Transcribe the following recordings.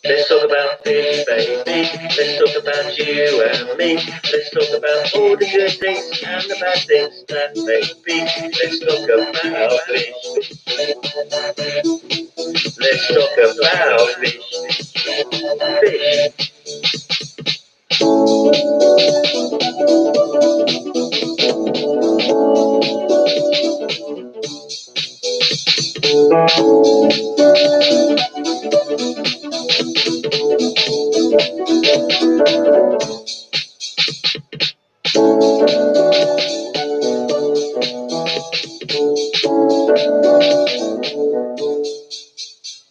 Let's talk about fish, baby. Let's talk about you and me. Let's talk about all the good things and the bad things that may be. Let's talk about fish. Let's talk about fish. Fish.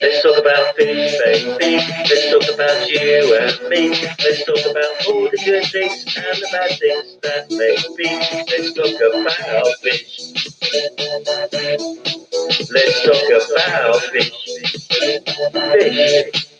Let's talk about fish, baby. Let's talk about you and me. Let's talk about all the good things and the bad things that may be. Let's talk about fish. Let's talk about fish. Fish.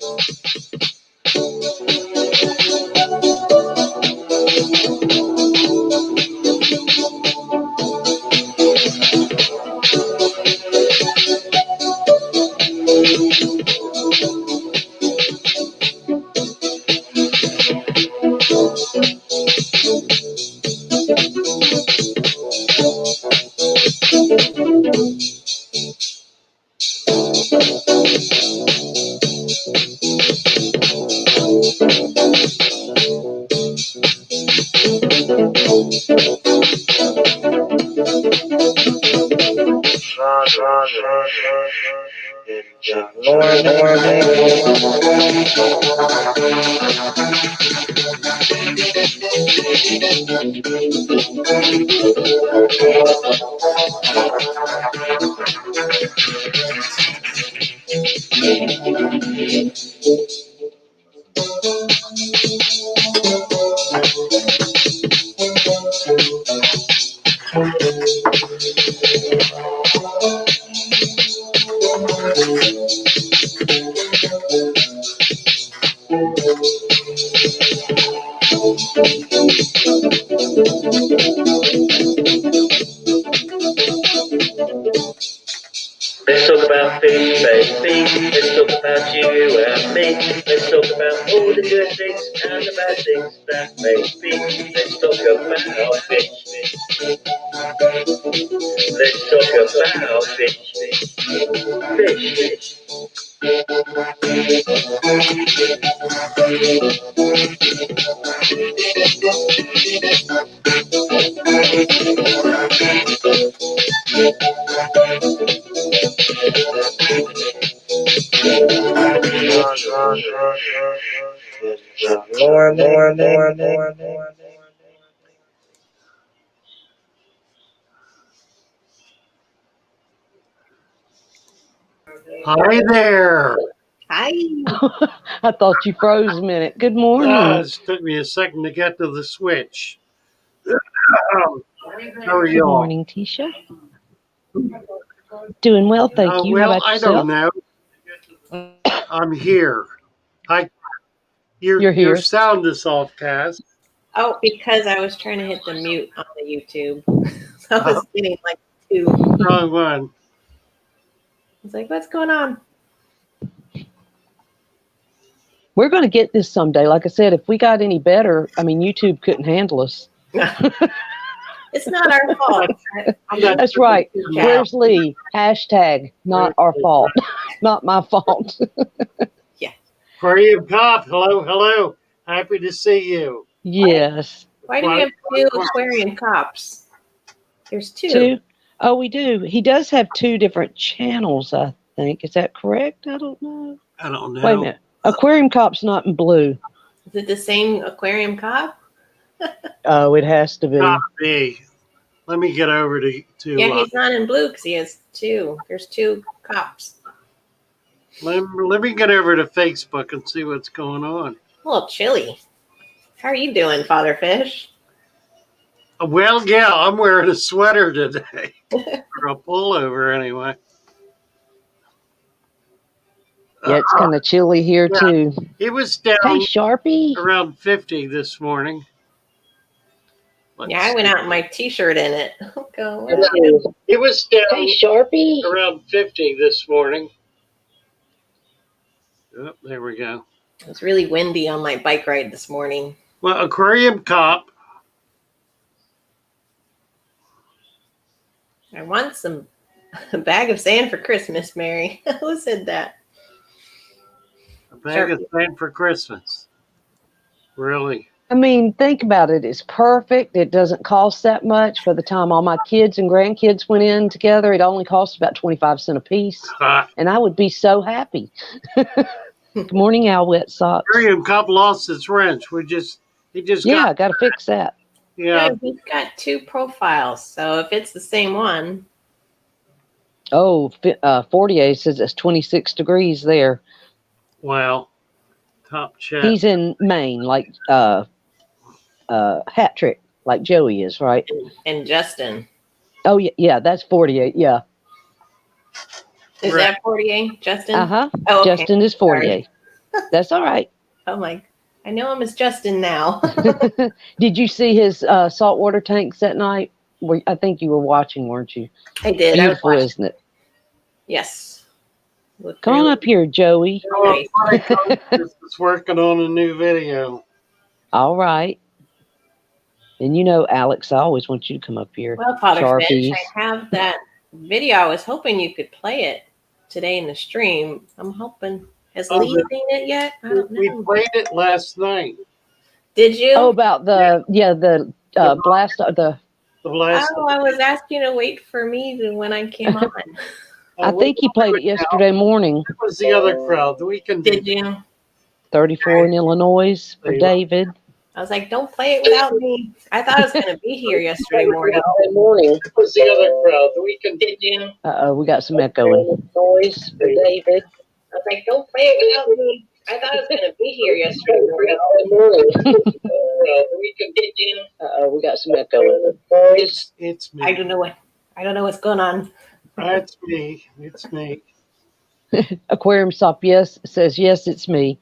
Let's talk about fish, baby. Let's talk about you and me. Let's talk about all the good things and the bad things that may be. Let's talk about fish. Let's talk about fish. Fish. Hi there. Hi. I thought you froze a minute. Good morning. It took me a second to get to the switch. How are Good y'all? morning, Tisha. Doing well, thank you. How Well, about I yourself? don't know. I'm here. You're Your here. sound is off, Cass. Oh, because I was trying to hit the mute on the YouTube. So I was getting like two. Wrong one. I was like, what's going on? We're going to get this someday. Like I said, if we got any better, I mean, YouTube couldn't handle us. It's not our fault. That's right. Where's Lee? Hashtag not our fault. Not my fault. Aquarium Cop, hello. Happy to see you. Yes. Why do we have two aquarium cops? There's two. Two? Oh, we do. He does have two different channels, I think. Is that correct? I don't know. I don't know. Wait a minute. Aquarium Cop's not in blue. Is it the same aquarium cop? Oh, it has to be. Gotta be. Let me get over to Yeah, he's not in blue because he has two. There's two cops. let me get over to Facebook and see what's going on. A little chilly. How are you doing, Father Fish? Well, yeah, I'm wearing a sweater today. Or a pullover, anyway. Yeah, it's kind of chilly here, too. It was down Hey, Sharpie. around 50 this morning. Yeah, I went out in my T-shirt in it. Go. It was down Hey, Sharpie. around 50 this morning. Oh, there we go. It was really windy on my bike ride this morning. Well, Aquarium Cop. I want a bag of sand for Christmas, Mary. Who said that? A bag of sand for Christmas. Really? I mean, think about it. It's perfect. It doesn't cost that much. By the time all my kids and grandkids went in together, it only cost about 25 cents a piece. And I would be so happy. Good morning, Al Wet Socks. Aquarium Cop lost his wrench. He just got to fix that. Yeah. No, he's got 2 profiles, so if it's the same one. Oh, 48 says it's 26 degrees there. Wow. Top chat. He's in Maine, like Hat Trick, like Joey is, right? And Justin. Oh, yeah, that's 48, yeah. Is that 48, Justin? Uh-huh. Oh, okay. Justin is 48. That's all right. I'm like, I know him as Justin now. Did you see his saltwater tanks that night? I think you were watching, weren't you? I did. Beautiful, isn't it? Yes. Come on up here, Joey. Oh, is working on a new video. All right. And you know, Alex, I always want you to come up here. Well, Father Fish, I have that video. I was hoping you could play it today in the stream. I'm hoping. Has Lee seen it yet? I don't know. We played it last night. Did you? Oh, about the blast the blast. Oh, I was asking to wait for me when I came on. I think he played it yesterday morning. That was the other crowd. Did you? 34 in Illinois for David. I was like, don't play it without me. I thought I was going to be here yesterday morning. That was the other crowd. Did you? Uh-oh, we got some echoing. Noise for David. I was like, don't play it without me. I thought I was going to be here yesterday morning. Did you? Uh-oh, we got some echoing. It's me. I don't know what's going on. It's me. It's me. Aquarium Sop says yes, it's me.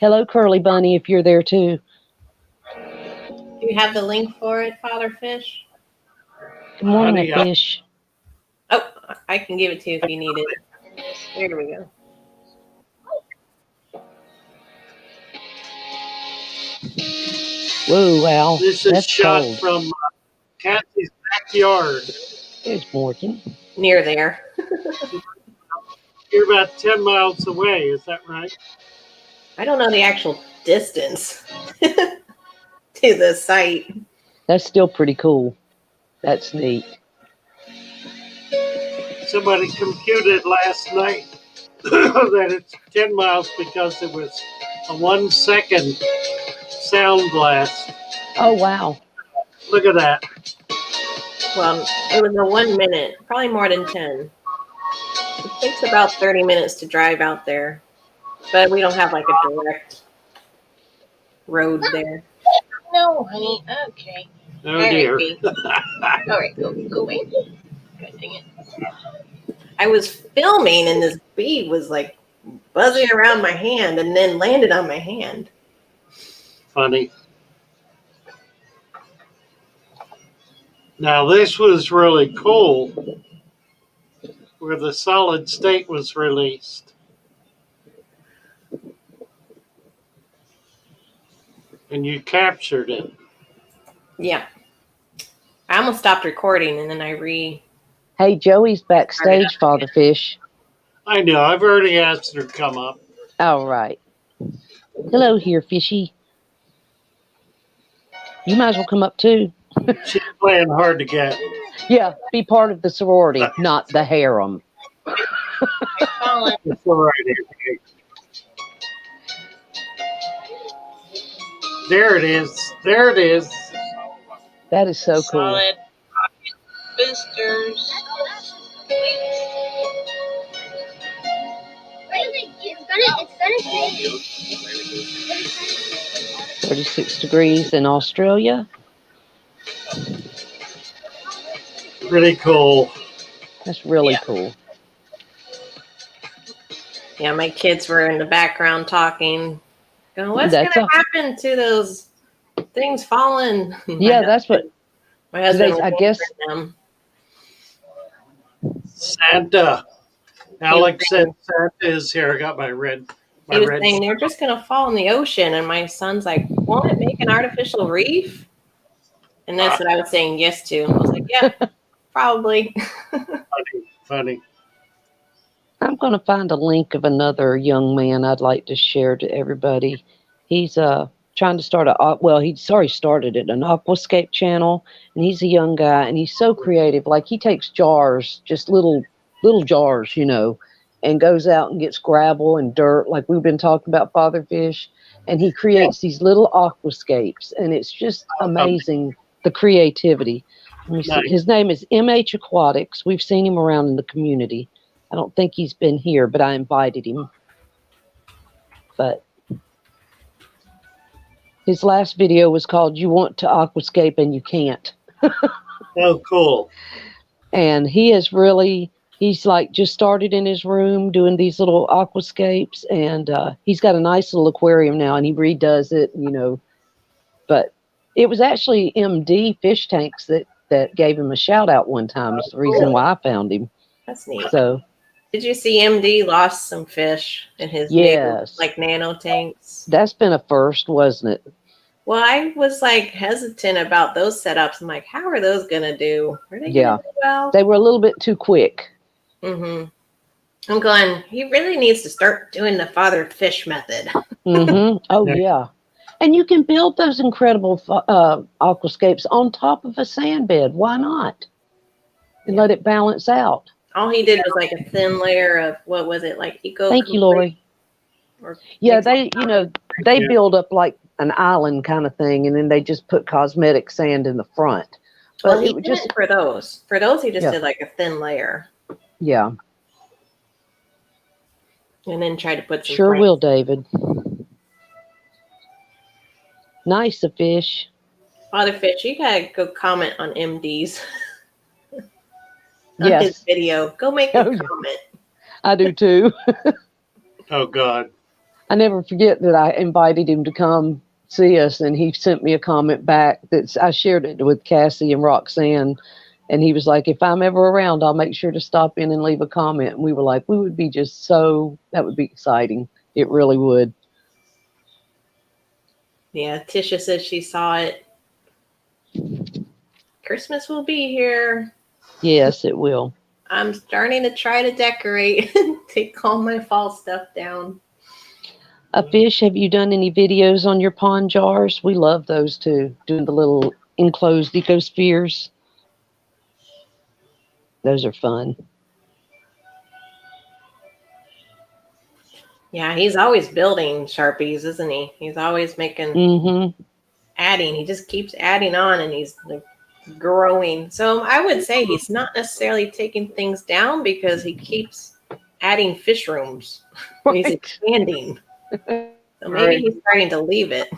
Hello, Curly Bunny, if you're there too. Do you have the link for it, Father Fish? Good morning, Fish. Oh, I can give it to you if you need it. There we go. Whoa, wow. This is that's shot cold. from Kathy's backyard. There's Morgan. Near there. You're about 10 miles away, is that right? I don't know the actual distance to the site. That's still pretty cool. That's neat. Somebody computed last night that it's 10 miles because it was a 1 second sound blast. Oh, wow. Look at that. Well, it was a 1 minute, probably more than 10. It takes about 30 minutes to drive out there, but we don't have like a direct road there. No, honey. Okay. Oh, dear. All right, go away. God dang it. I was filming and this bee was like buzzing around my hand and then landed on my hand. Funny. Now, this was really cool where the solid state was released. And you captured it. Yeah. I almost stopped recording and then Hey, Joey's backstage, Father Fish. I know. I've already asked her to come up. All right. Hello here, Fishy. You might as well come up too. She's playing hard to get. Yeah, be part of the sorority, not the harem. It's all right, Anthony. There it is. There it is. That is so cool. Solid boosters. It's 36 degrees in Australia. Pretty cool. That's really cool. Yeah, my kids were in the background talking. Going, what's going to happen to those things falling? Yeah, that's what My husband was I guess them. Santa. Alex said Santa is here. I got my red. He was saying they're just going to fall in the ocean. And my son's like, won't it make an artificial reef? And that's what I was saying yes to. I was like, yeah, probably. Funny. I'm going to find a link of another young man I'd like to share to everybody. He's trying to start he's already started it, an aquascape channel, and he's a young guy, and he's so creative. Like, he takes jars, just little jars, and goes out and gets gravel and dirt, like we've been talking about Father Fish, and he creates these little aquascapes, and it's just amazing, the creativity. Let me see. His name is MH Aquatics. We've seen him around in the community. I don't think he's been here, but I invited him. But his last video was called "You Want to Aquascape and You Can't." Oh, cool. And he's like just started in his room doing these little aquascapes, and he's got a nice little aquarium now, and he redoes it, But it was actually MD Fish Tanks that gave him a shout out one time. It's the reason why I found him. That's neat. So, did you see MD lost some fish in his new, like, nano tanks? That's been a first, wasn't it? Well, I was like hesitant about those setups. I'm like, how are those gonna do? Are they gonna do well? They were a little bit too quick. Mm-hmm. I'm going, he really needs to start doing the Father Fish method. Mm-hmm. Oh, yeah. And you can build those incredible aquascapes on top of a sand bed. Why not? And let it balance out. All he did was like a thin layer of, what was it, like eco? Thank you, Lori. Yeah, they build up like an island kind of thing, and then they just put cosmetic sand in the front. But well, he didn't for those. For those, he just did like a thin layer. Yeah. And then tried to put some. Sure will, David. Nice, a fish. Father Fish, you gotta go comment on MD's. Yes. His video. Go make a comment. I do too. Oh, God. I never forget that I invited him to come see us, and he sent me a comment back I shared it with Cassie and Roxanne, and he was like, if I'm ever around, I'll make sure to stop in and leave a comment. And we were like, that would be exciting. It really would. Yeah, Tisha says she saw it. Christmas will be here. Yes, it will. I'm starting to try to decorate, take all my fall stuff down. A fish, have you done any videos on your pond jars? We love those too, doing the little enclosed ecospheres. Those are fun. Yeah, he's always building Sharpies, isn't he? He's always making, adding. He just keeps adding on, and he's like growing. So I would say he's not necessarily taking things down because he keeps adding fish rooms. Right. He's expanding. So maybe he's starting to leave it.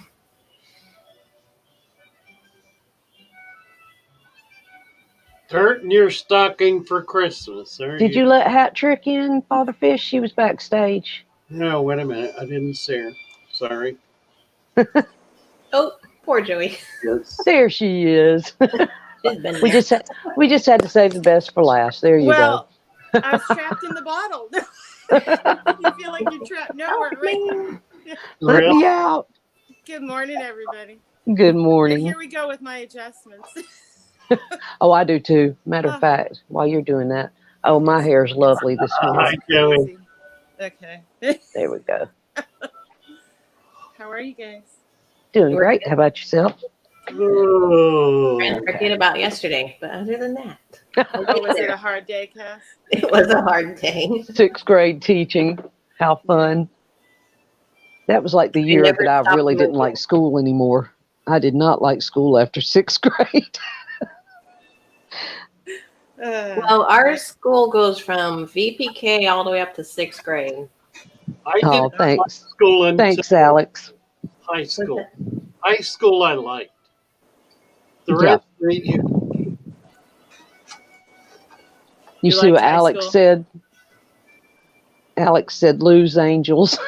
Dirt in your stocking for Christmas. Did you let Hat Trick in, Father Fish? She was backstage. No, wait a minute. I didn't see her. Sorry. Oh, poor Joey. Yes. There she is. we just had to save the best for last. There you go. I was trapped in the bottle. You feel like you're trapped. No, right? Let me out. Good morning, everybody. Good morning. Here we go with my adjustments. Oh, I do too. Matter of fact, while you're doing that, my hair's lovely this morning. Okay. There we go. How are you guys? Doing great. How about yourself? Oh. I forget about yesterday, but other than that. Was it a hard day, Cass? It was a hard day. 6th grade teaching. How fun. That was like the year that I really didn't like school anymore. I did not like school after 6th grade. Well, our school goes from VPK all the way up to 6th grade. Thanks. School thanks, Alex. High school. High school I liked. The rest You see what Alex said? Alex said, lose angels.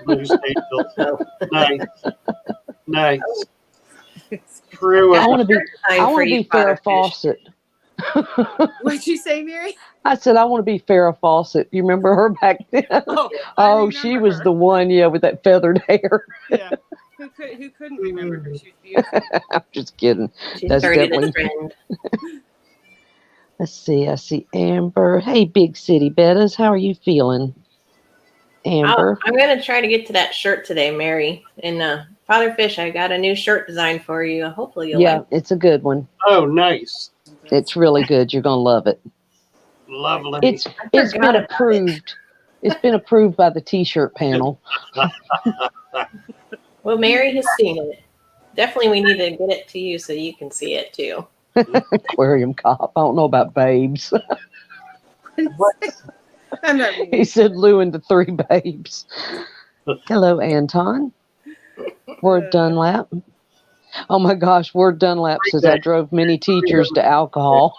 Lose angels. Nice. True. I want to be. I Time for want to you, be Farrah Father Fish. Fawcett. What'd you say, Mary? I said I want to be Farrah Fawcett. You remember her back then? Oh, Oh, she was the one, with that feathered hair. Yeah. Who couldn't remember her? She was beautiful. I'm just kidding. She That's started definitely. a trend. Let's see. I see Amber. Hey, Big City Bettas. How are you feeling, Amber? I'm going to try to get to that shirt today, Mary. And Father Fish, I got a new shirt design for you. Hopefully you'll like it. It's a good one. Oh, nice. It's really good. You're going to love it. Lovely. It's been approved. It's been approved by the T-shirt panel. Well, Mary has seen it. Definitely we need to get it to you so you can see it too. Aquarium cop. I don't know about babes. I'm not reading. He said Lou and the three babes. Hello, Anton. Word Dunlap. Oh my gosh, Word Dunlap says I drove many teachers to alcohol.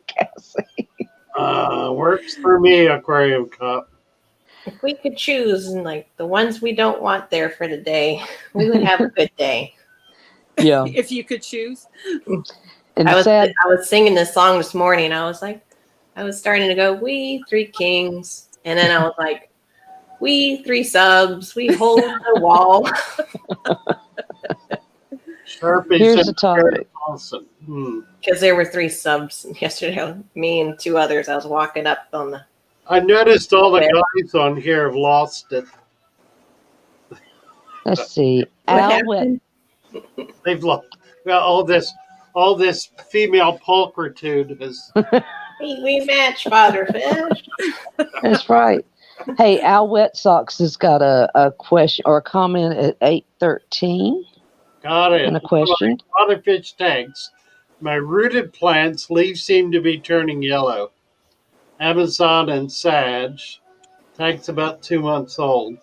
Cassie. Works for me, Aquarium Cup. If we could choose like the ones we don't want there for the day, we would have a good day. Yeah. If you could choose. And I was singing this song this morning. I was starting to go, we three kings. And then I was like, we three subs, we hold the wall. Here's the topic. Awesome. Because there were 3 subs yesterday. Me and 2 others. I was walking up on the. I noticed all the guys on here have lost it. Let's see. Alwet. They've lost. Well, all this female pulchritude has. We match, Father Fish. That's right. Hey, Al Wet Socks has got a question or a comment at 8:13. Got it. And a question. Father Fish tags. My rooted plants leaves seem to be turning yellow. Amazon and Sag. Tag's about 2 months old.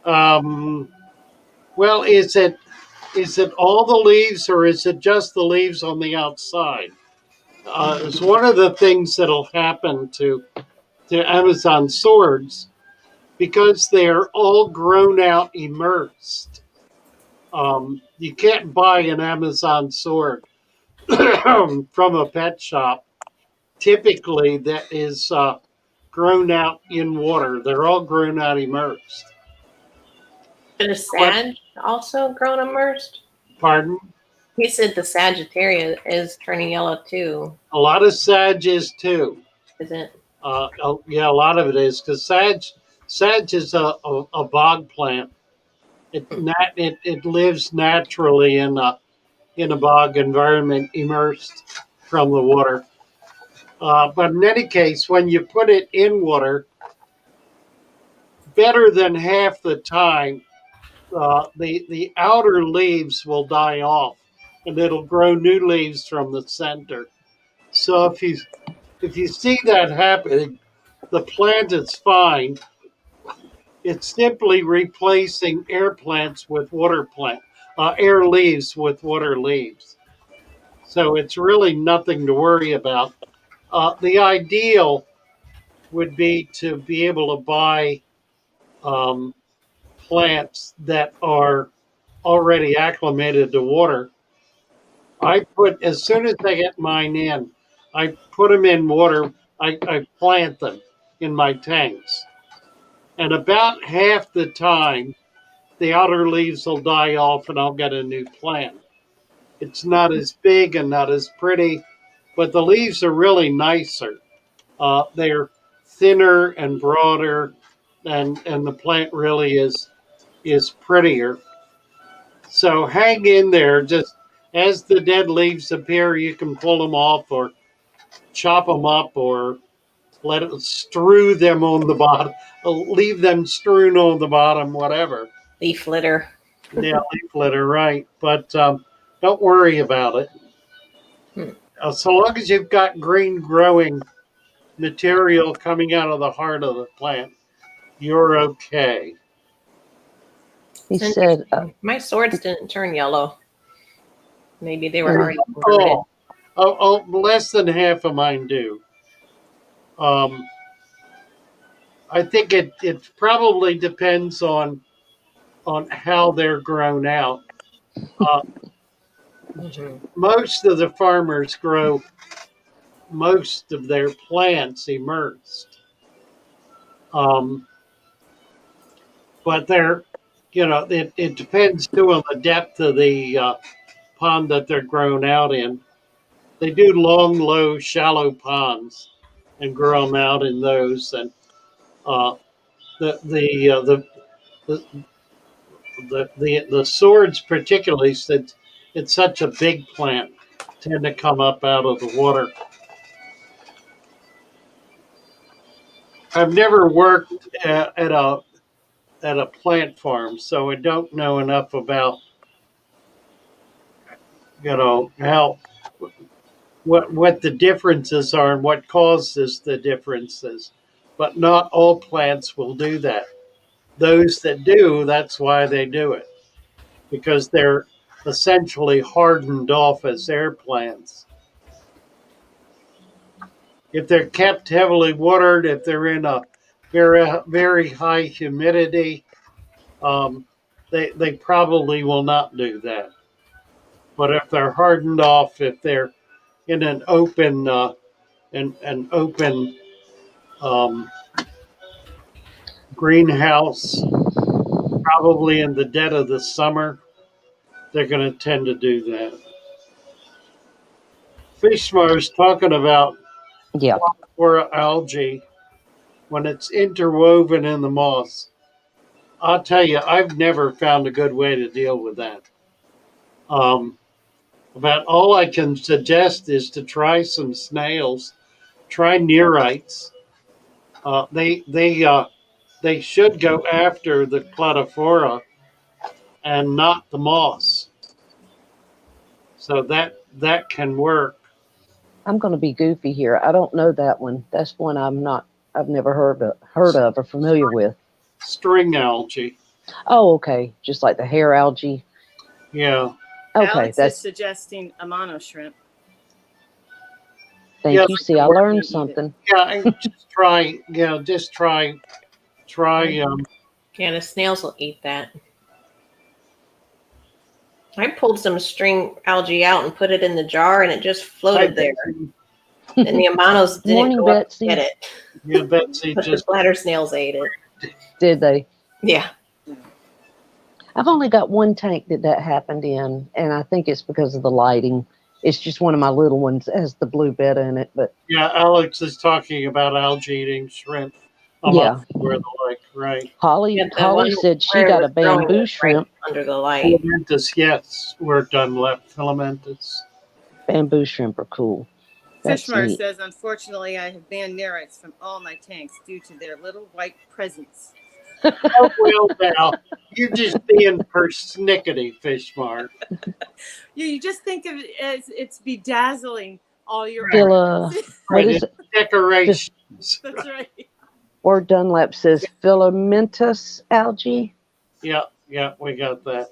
Well, is it all the leaves or is it just the leaves on the outside? It's one of the things that'll happen to Amazon swords because they're all grown out immersed. You can't buy an Amazon sword from a pet shop. Typically, that is grown out in water. They're all grown out immersed. But is Sag also grown immersed? Pardon? He said the Sagittarius is turning yellow too. A lot of Sag is too. Is it? Yeah, a lot of it is because Sag is a bog plant. It lives naturally in a bog environment, immersed from the water. But in any case, when you put it in water, better than half the time, the outer leaves will die off, and it'll grow new leaves from the center. So if you see that happening, the plant is fine. It's simply replacing air plants with air leaves with water leaves. So it's really nothing to worry about. The ideal would be to be able to buy plants that are already acclimated to water. As soon as I get mine in, I put them in water. I plant them in my tanks. And about half the time, the outer leaves will die off and I'll get a new plant. It's not as big and not as pretty, but the leaves are really nicer. They're thinner and broader, and the plant really is prettier. So hang in there. Just as the dead leaves appear, you can pull them off or chop them up or let it strew them on the bottom. Leave them strewn on the bottom, whatever. Leaf litter. Yeah, leaf litter, right. But don't worry about it. So long as you've got green growing material coming out of the heart of the plant, you're okay. He said, my swords didn't turn yellow. Maybe they were already converted. Less than half of mine do. I think it probably depends on how they're grown out. Uh, most of the farmers grow most of their plants immersed. Um, but they're, it depends too on the depth of the pond that they're grown out in. They do long, low, shallow ponds and grow them out in those. And uh, the, the, uh, the, the, the swords, particularly, since it's such a big plant, tend to come up out of the water. I've never worked at a plant farm, so I don't know enough about how what the differences are and what causes the differences. But not all plants will do that. Those that do, that's why they do it, because they're essentially hardened off as air plants. If they're kept heavily watered, if they're in a very high humidity, um, they probably will not do that. But if they're hardened off, if they're in an open um, greenhouse, probably in the dead of the summer, they're going to tend to do that. Fishmar is talking about Yeah. or algae when it's interwoven in the moss. I'll tell you, I've never found a good way to deal with that. Um, about all I can suggest is to try some snails, try neorites. They should go after the cladophora and not the moss. So that can work. I'm going to be goofy here. I don't know that one. That's one I've never heard of or familiar with. String algae. Oh, okay. Just like the hair algae. Yeah. Okay, Alex that's is suggesting a mono shrimp. thank Yes, you. it See, can I work. learned something. Yeah, and just try. Just try. Yeah, the snails will eat that. I pulled some string algae out and put it in the jar, and it just floated there. And the amanos didn't Morning, go up Betsy. and get it, Yeah, Betsy but the just. bladder snails ate it. Did they? Yeah. I've only got one tank that happened in, and I think it's because of the lighting. It's just one of my little ones that has the blue betta in it, but Yeah, Alex is talking about algae eating shrimp. yeah. Where the like right. Holly Yeah, the one said she where it got was a growing bamboo was right shrimp. under the light. Filamentous, yes, we're done left. Filamentous. Bamboo shrimp are cool. That's Fishmar neat. says, unfortunately, I have banned neorites from all my tanks due to their little white presence. Oh well, now you're just being persnickety, Fishmar. You just think of it as it's bedazzling all your Phila, ornaments. what is it? Decorations. That's right. Or Dunlap says filamentous algae. Yeah, we got that.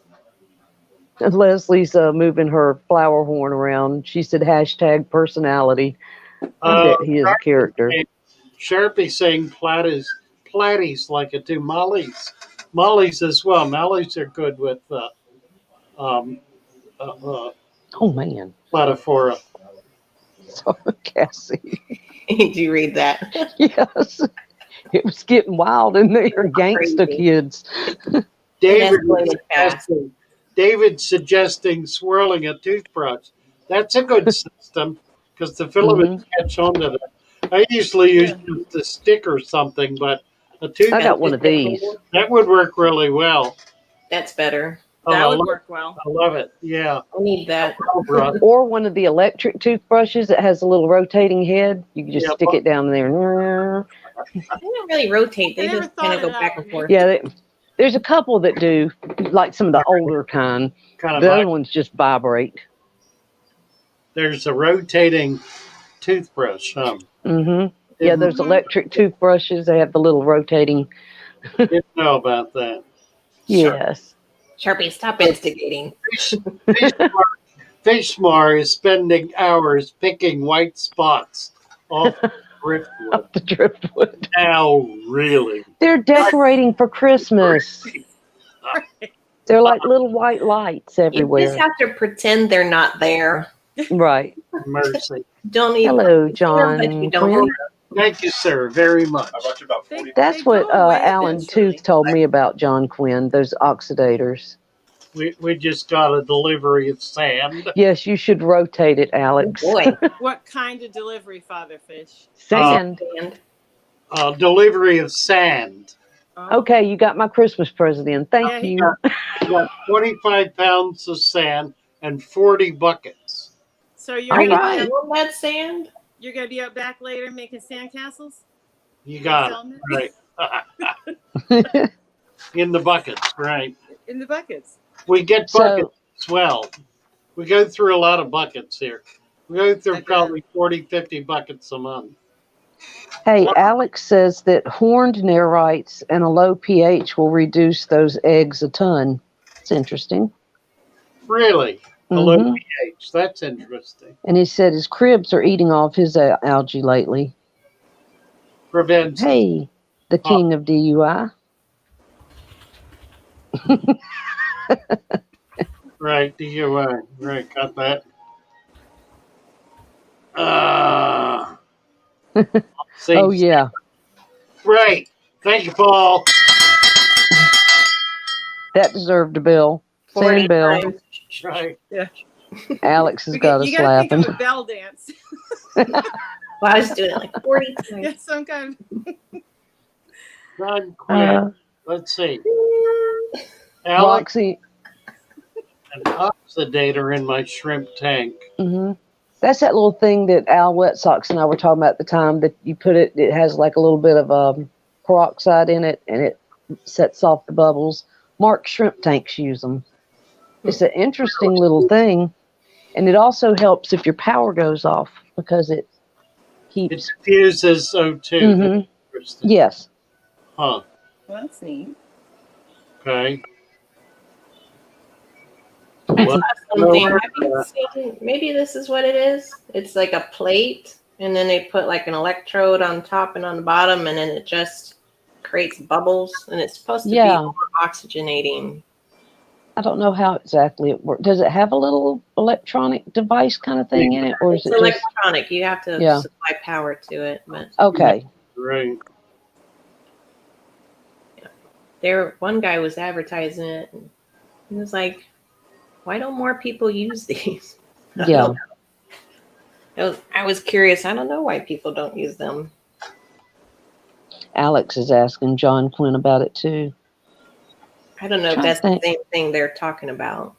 And Leslie's moving her flower horn around. She said hashtag personality. I bet he is a character. Sharpie saying platies like it too. Mollies as well. Mollies are good with um, Oh man. Plataphora. Sorry, Cassie. Did you read that? Yes. It was getting wild in there. Gangsta Crazy. kids. David suggesting swirling a toothbrush. That's a good system because the filaments catch on to that. I usually use just a stick or something, but a toothbrush. I got one of these. That would work really well. That's better. That would work well. I love it. Yeah. I need that. Or one of the electric toothbrushes that has a little rotating head. You can just stick it down there. They don't really rotate. They I never just kind of thought go of back that. and forth. Yeah, there's a couple that do, like some of the older kind. The other ones just vibrate. There's a rotating toothbrush. Mm-hmm. Yeah, there's electric toothbrushes. They have the little rotating. Didn't know about that. Yes. Sharpie, stop instigating. Fishmar is spending hours picking white spots off driftwood. The driftwood. Now, really. They're decorating for Christmas. They're like little white lights You everywhere. just have to pretend they're not there. Right. Mercy. Don't even. Hello, But John you don't. Quinn. Thank you, sir, very much. That's They what go away Alan eventually. Tooth told me about John Quinn, those oxidators. We just got a delivery of sand. Yes, you should rotate it, Alex. Boy. What kind of delivery, Father Fish? Sand. And Delivery of sand. Oh. Okay, you got my Christmas present in. Thank Yeah, you. We got 25 pounds of sand and 40 buckets. So you're All gonna right. be up, all that sand. you're gonna be up back later making sandcastles. You got Selling it. Right. In the buckets, right. in the buckets. We get So- buckets as well. We go through a lot of buckets here. We go through Okay. probably 40, 50 buckets a month. Hey, Alex says that horned nerites and a low pH will reduce those eggs a ton. It's interesting. Really? A low Mhm. pH. That's interesting. And he said his cribs are eating off his algae lately. Prevents. Hey, the king of DUI. Right, DUI. Right, got that. See, Oh, yeah. right. Thank you, Paul. That deserved a bill. 40 Sand bill. times. Right. Alex has got us You gotta think laughing. of a bell dance. Well, I was doing it like 40 times. Yeah, some kind of. John Quinn. Uh, Let's see. Alex, Roxy. an oxidator in my shrimp tank. Hmm. That's that little thing that Al Wet Socks and I were talking about at the time that you put it, it has like a little bit of peroxide in it and it sets off the bubbles. Mark shrimp tanks use them. It's an interesting little thing. And it also helps if your power goes off because it It keeps. diffuses O2. Mhm. Interesting. Yes. Huh. Well, that's neat. Okay. I saw something. no, Have you seen? Maybe this is what it is. It's like a plate, and then they put like an electrode on top and on the bottom, and then it just creates bubbles, and it's supposed to be Yeah. more oxygenating. I don't know how exactly it works. Does it have a little electronic device kind of thing in it, or is It's it just electronic. You have to Yeah. supply power to it, but okay? Right. one guy was advertising it, and he was like, "Why don't more people use these?" I Yeah. don't know. I was curious. I don't know why people don't use them. Alex is asking John Quinn about it too. I don't know if Trying to that's the think. same thing they're talking about.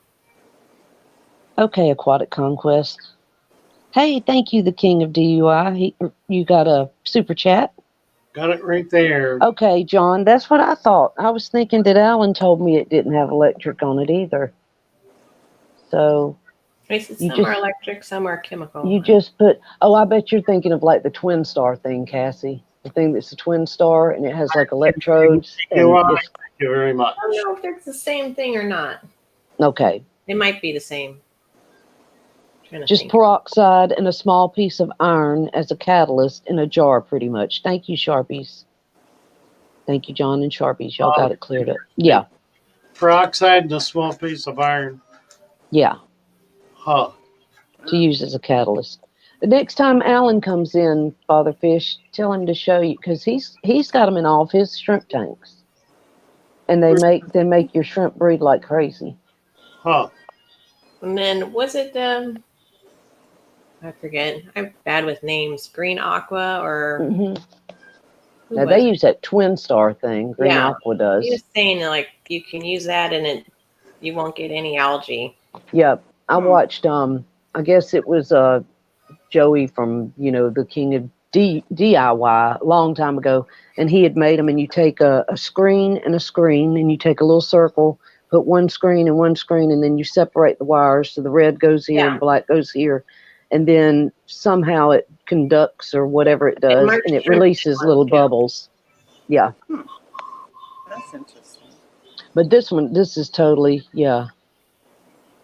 Okay, Aquatic Conquest. Hey, thank you, the king of DUI. You got a super chat? Got it right there. Okay, John, that's what I thought. I was thinking that Alan told me it didn't have electric on it either. So I said You some are just- electric, some are chemical. you just put, oh, I bet you're thinking of like the twin star thing, Cassie. The thing that's a twin star and it has like electrodes. And DUI. it's, Thank you very much. I don't know if it's the same thing or not. okay, It might be the same. Trying to just think. peroxide and a small piece of iron as a catalyst in a jar, pretty much. Thank you, Sharpies. Thank you, John and Sharpies. Y'all got it cleared up. Yeah, Peroxide and a small piece of iron. yeah. Huh. To use as a catalyst. The next time Alan comes in, Father Fish, tell him to show you because he's got them in all of his shrimp tanks, and they make your shrimp breed like crazy. Huh. And then was it I forget. I'm bad with names. Green Aqua or Hmm. who Now was they it? use that twin star thing. Green Yeah. Aqua He does. was saying that, like you can use that and you won't get any algae. Yep. I watched. I guess it was Joey from the King of DIY a long time ago, and he had made them. And you take a screen and a screen, and you take a little circle, put one screen and one screen, and then you separate the wires so the red goes here Yeah. and black goes here, and then somehow it conducts or whatever it does, Mark and it Shrimp releases did little one, too. bubbles. Yeah, That's interesting. but this is totally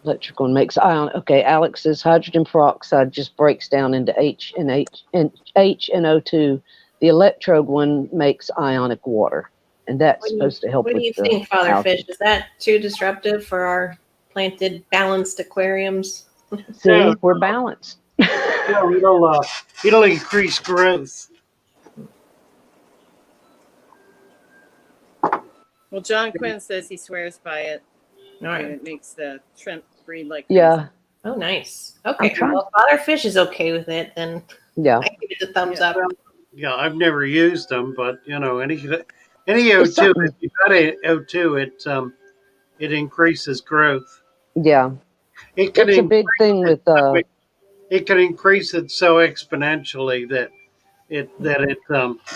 electrical and makes ion. Okay, Alex says hydrogen peroxide just breaks down into H and O2. The electrode one makes ionic water. and that's supposed to help What do with you the think, Father algae. Fish? Is that too disruptive for our planted, balanced aquariums? See, No. we're balanced. No, it'll increase growth. Well, John Quinn says he swears by it. All And right. it makes the shrimp breed like crazy. Yeah, Oh, nice. Okay. trying- Well, if Father Fish is okay with it, then yeah. I give it a thumbs Yeah. up. Yeah, I've never used them, but any It's O2, something. if you got a O2, it increases growth. Yeah, It can it's a big thing with it can increase it so exponentially that it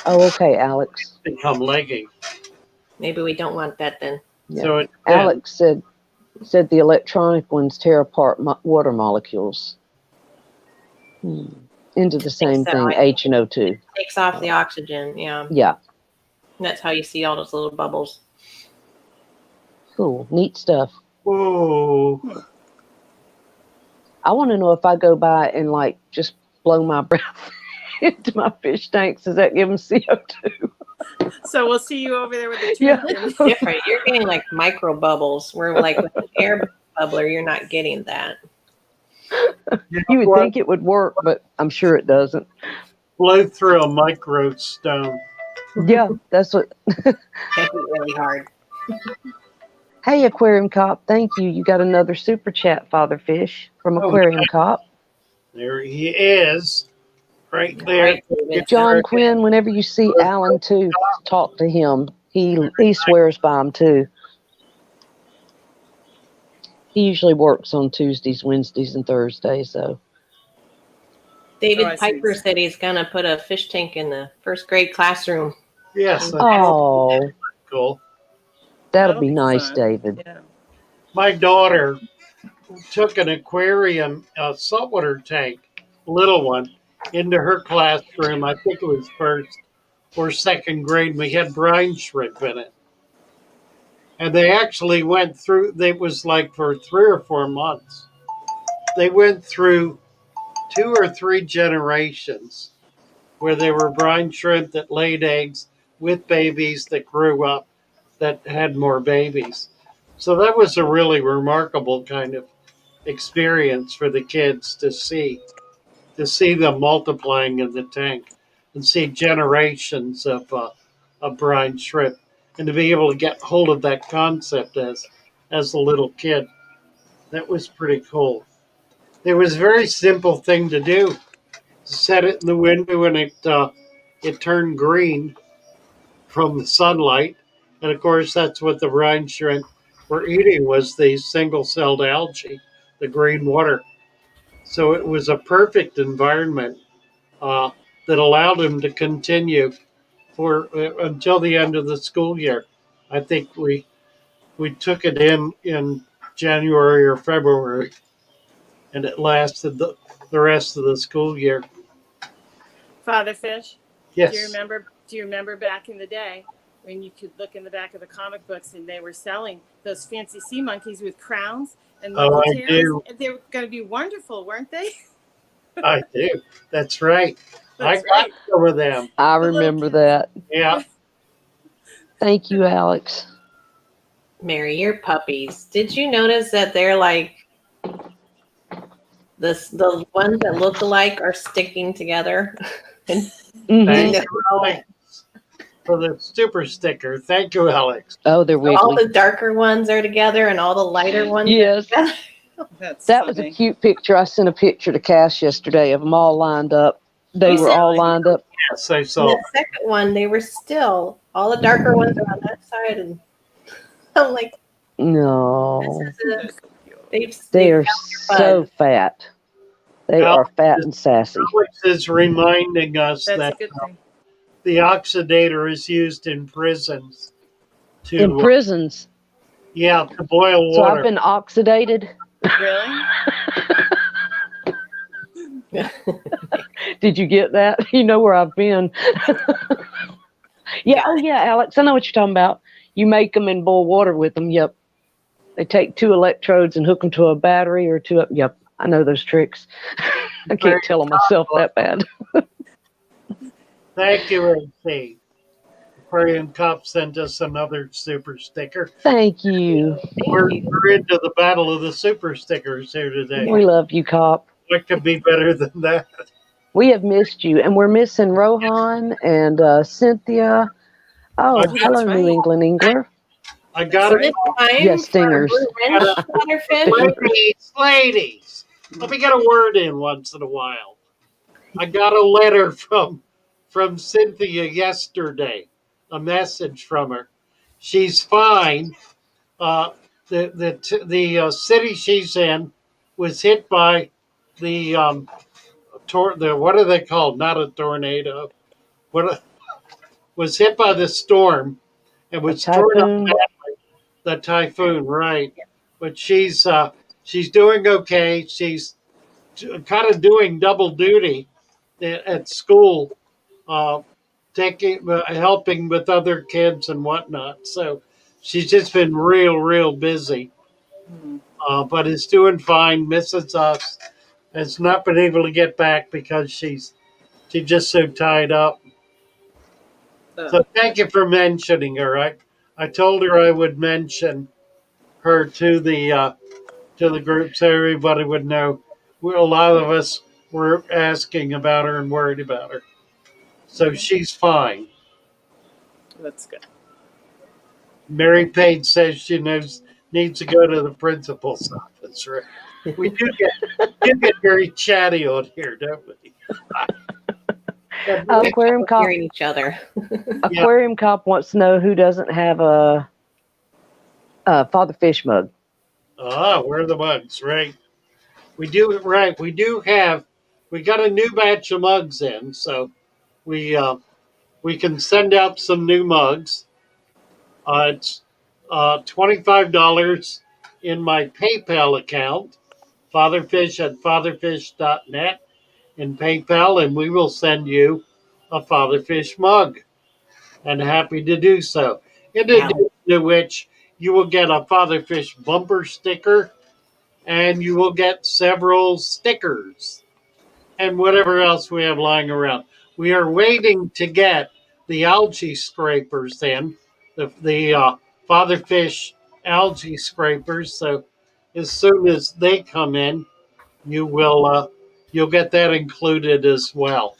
Oh, okay, Alex. become leggy. Maybe we don't want that then. Yeah, So it depends. Alex said the electronic ones tear apart water molecules into the same so. thing, H and O2. Takes off the oxygen. Yeah. Yeah, And that's how you see all those little bubbles. cool, neat stuff. Whoa. I want to know if I go by and like just blow my breath into my fish tanks, does that give them CO2? So we'll see you over there with the Yeah. tube. It's different. You're getting like micro bubbles. Where like with an air bubbler, you're not getting that. You would think it would work, but I'm sure it doesn't. Blow through a microstone. Yeah, that's what. That'd be really hard. Hey, Aquarium Cop, thank you. You got another super chat, Father Fish, from Aquarium Cop. There he is, right there. Right, David. John Quinn, whenever you see Alan too, talk to him. He swears by him too. He usually works on Tuesdays, Wednesdays, and Thursdays, so. David Oh, I see. Piper said he's gonna put a fish tank in the first grade classroom. Yes, that's Oh, cool. that'll be nice, fun. David. Yeah. My daughter took an aquarium, a saltwater tank, little one, into her classroom. I think it was first or second grade. We had brine shrimp in it. And they actually went through, it was like for 3 or 4 months. They went through 2 or 3 generations where there were brine shrimp that laid eggs with babies that grew up that had more babies. So that was a really remarkable kind of experience for the kids to see them multiplying in the tank and see generations of brine shrimp and to be able to get hold of that concept as a little kid. That was pretty cool. It was a very simple thing to do. Set it in the window and it turned green from the sunlight, and of course that's what the brine shrimp were eating was the single-celled algae, the green water. So it was a perfect environment uh, that allowed him to continue for until the end of the school year. I think we took it in January or February, and it lasted the rest of the school year. Father Fish, Yes. do you remember back in the day when you could look in the back of the comic books and they were selling those fancy sea monkeys with crowns and monkey I tails? do. They were going to be wonderful, weren't they? I do. That's right. That's I got right. some of them. I The little remember kids. that. Yeah. Thank you, Alex. Mary, your puppies. Did you notice that they're like the ones that look alike are sticking together? Mhm. Thank you, Alex, for the super sticker. Thank you, Alex. Oh, they're All wiggly. the darker ones are together and all the lighter ones Yes. are together. That's That was a funny. cute picture. I sent a picture to Cass yesterday of them all lined up. They You were sent all me- lined up. Yes, I And saw. the second one, they were still all the darker ones are on that side, and I'm like, No, this is a, they've they are fun. so fat. They are fat and sassy. Alex is reminding us That's that a good thing. the oxidator is used in prisons In to prisons. to boil So water. I've been oxidated. Really? Did you get that? You know where I've been. Yeah. Oh, yeah, Alex. I know what you're talking about. You make them and boil water with them. Yep. They take 2 electrodes and hook them to a battery or to a. Yep. I know those tricks. I can't tell them myself that bad. Thank you, AC. Aquarium Cop sent us another super sticker. Thank you. We're into the battle of the super stickers here today. We love you, Cop. What could be better than that? We have missed you, and we're missing Rohan and Cynthia. Oh, I hello, right. New England Engler. I got Isn't it. it time Yes, for stingers. Blue Ridge Butterfish? Ladies. Let me get a word in once in a while. I got a letter from Cynthia yesterday. A message from her. She's fine. Uh, the city she's in was hit by the the what are they called? Not a tornado. What was hit by the storm and A was torn up typhoon. the typhoon, right? But she's doing okay. She's kind of doing double duty at school, uh, taking helping with other kids and whatnot. So she's just been real busy, but is doing fine. Misses us. Has not been able to get back because she's just so tied up. So thank you for mentioning her. I told her I would mention her to the group so everybody would know. A lot of us were asking about her and worried about her. So she's fine. That's good. Mary Page says she needs to go to the principal's office. Right? We do get very chatty on here, don't we? Aquarium Cop. Hearing each other. Aquarium Cop wants to know who doesn't have a Father Fish mug. Where are the mugs? Right. We do. Right. We do have. We got a new batch of mugs in, so we we can send out some new mugs. It's $25 in my PayPal account, fatherfish at fatherfish.net in PayPal, and we will send you a Fatherfish mug. And happy to do so. In addition to which, you will get a Fatherfish bumper sticker, and you will get several stickers and whatever else we have lying around. We are waiting to get the algae scrapers in, the fatherfish algae scrapers. So as soon as they come in, you will you'll get that included as well.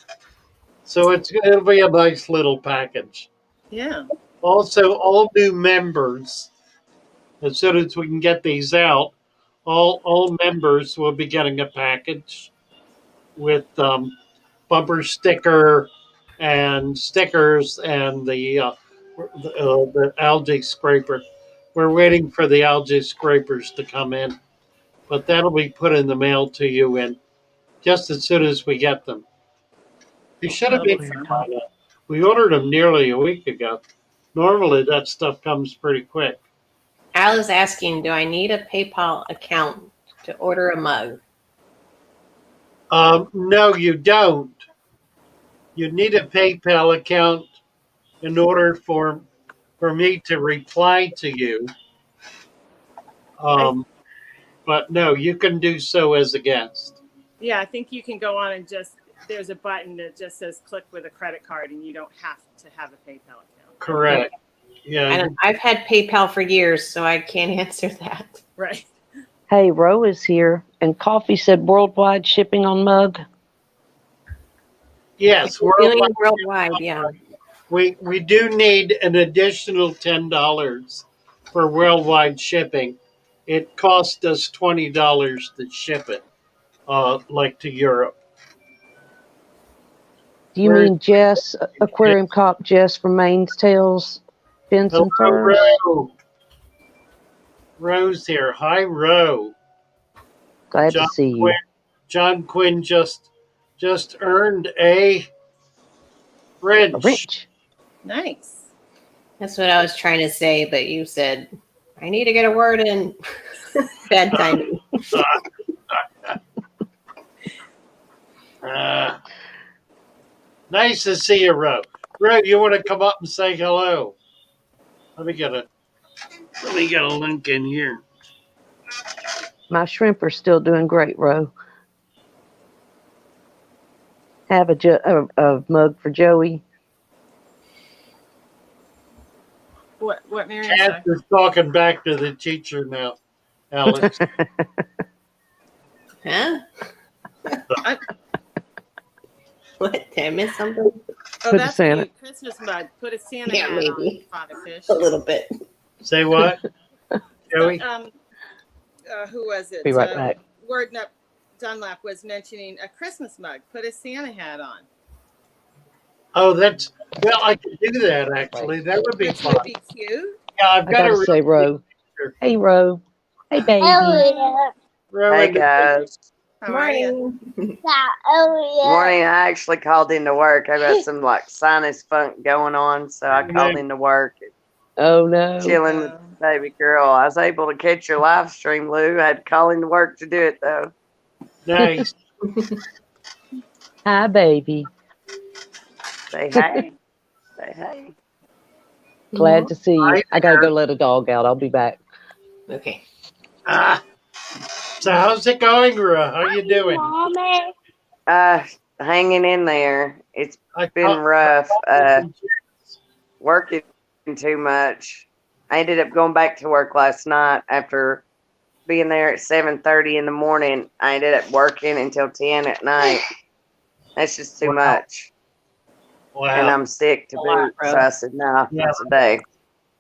So it'll be a nice little package. Yeah. Also, all new members, as soon as we can get these out, all members will be getting a package with bumper sticker and stickers and the algae scraper. We're waiting for the algae scrapers to come in, but that'll be put in the mail to you in just as soon as we get them. They should have been. We ordered them nearly a week ago. Normally, that stuff comes pretty quick. Al is asking, do I need a PayPal account to order a mug? No, you don't. You need a PayPal account in order for me to reply to you. But no, you can do so as a guest. Yeah, I think you can go on and just there's a button that just says click with a credit card, and you don't have to have a PayPal account. Correct. Yeah. And I've had PayPal for years, so I can't answer that. Right. Hey, Ro is here, and Coffee said worldwide shipping on mug. Yes, worldwide, yeah. We do need an additional $10 for worldwide shipping. It cost us $20 to ship it, like to Europe. Do you mean Jess, Aquarium Cop Jess from Maine's Tales, Fins and Furs? Ro. Ro's here. Hi, Ro. Glad to see you. John Quinn just earned a wrench. A wrench. Nice. That's what I was trying to say, but you said, I need to get a word in. Bad timing. Nice to see you, Ro. Ro, you want to come up and say hello? Let me get a link in here. My shrimp are still doing great, Ro. Have a mug for Joey. What Mary? Cass is talking back to the teacher now, Alex. Huh? I, What? Did I miss something? oh, Put a that's Santa. your Christmas mug. Put a Santa Yeah, hat on, maybe. Father Fish. A little bit. Say what, Joey? Who was it? Be right back. Word Up Dunlap was mentioning a Christmas mug. Put a Santa hat on. Oh, that's well. I could do that actually. That would be Which fun. would be cute. Yeah, I've I got gotta to say, Ro. Hey, Ro. Hey, baby. Hey guys. How are you? Morning. Morning. I actually called into work. I got some like sinus funk going on, so I called into work. Oh, no. Chilling with baby girl. I was able to catch your live stream, Lou. I had to call into work to do it though. Nice. Hi, baby. Say hey. Say hey. Glad to see you. Hi I gotta there. go let a dog out. I'll be back. Okay. Ah, so how's it going, Ra? How you doing? Hanging in there. It's I been caught- rough. Working too much. I ended up going back to work last night after being there at 7:30 in the morning. I ended up working until 10 at night. That's just too Wow. much. And Wow, I'm sick to A lot, boot. bro. So I said, no, Yeah. not today.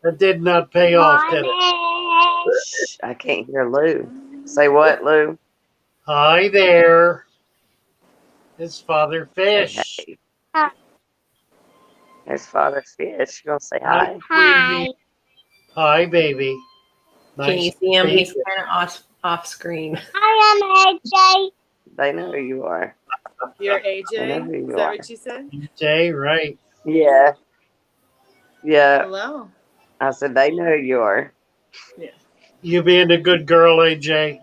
that did not pay off, did it? Shh, I can't hear Lou. Say what, Lou? Hi there. It's Father Say Fish. hey. There's Father Fish. You gonna say Hi. hi? Sweetie. Hi, baby. Nice Can you see him? to meet He's you. kind of off screen. They know who you are. You're They know AJ. who Is you that are. what you said? Jay, right? Yeah. Yeah. Hello. I said they know who you are. Yeah. You being a good girl, AJ?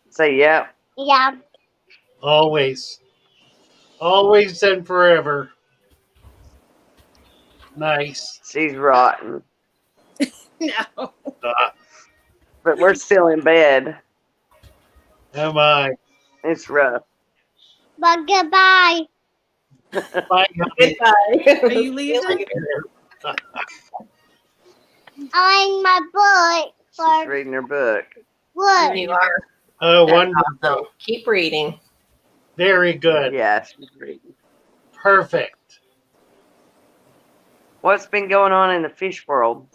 Say yep. Always. Always and forever. Nice. She's rotten. No. But we're still in bed. Am I? It's rough. Bye, honey. Goodbye. Are you leaving? She's reading her book. You are. Oh, That's wonderful. awesome. Keep reading. Very good. Yeah, she's reading. Perfect. What's been going on in the fish world?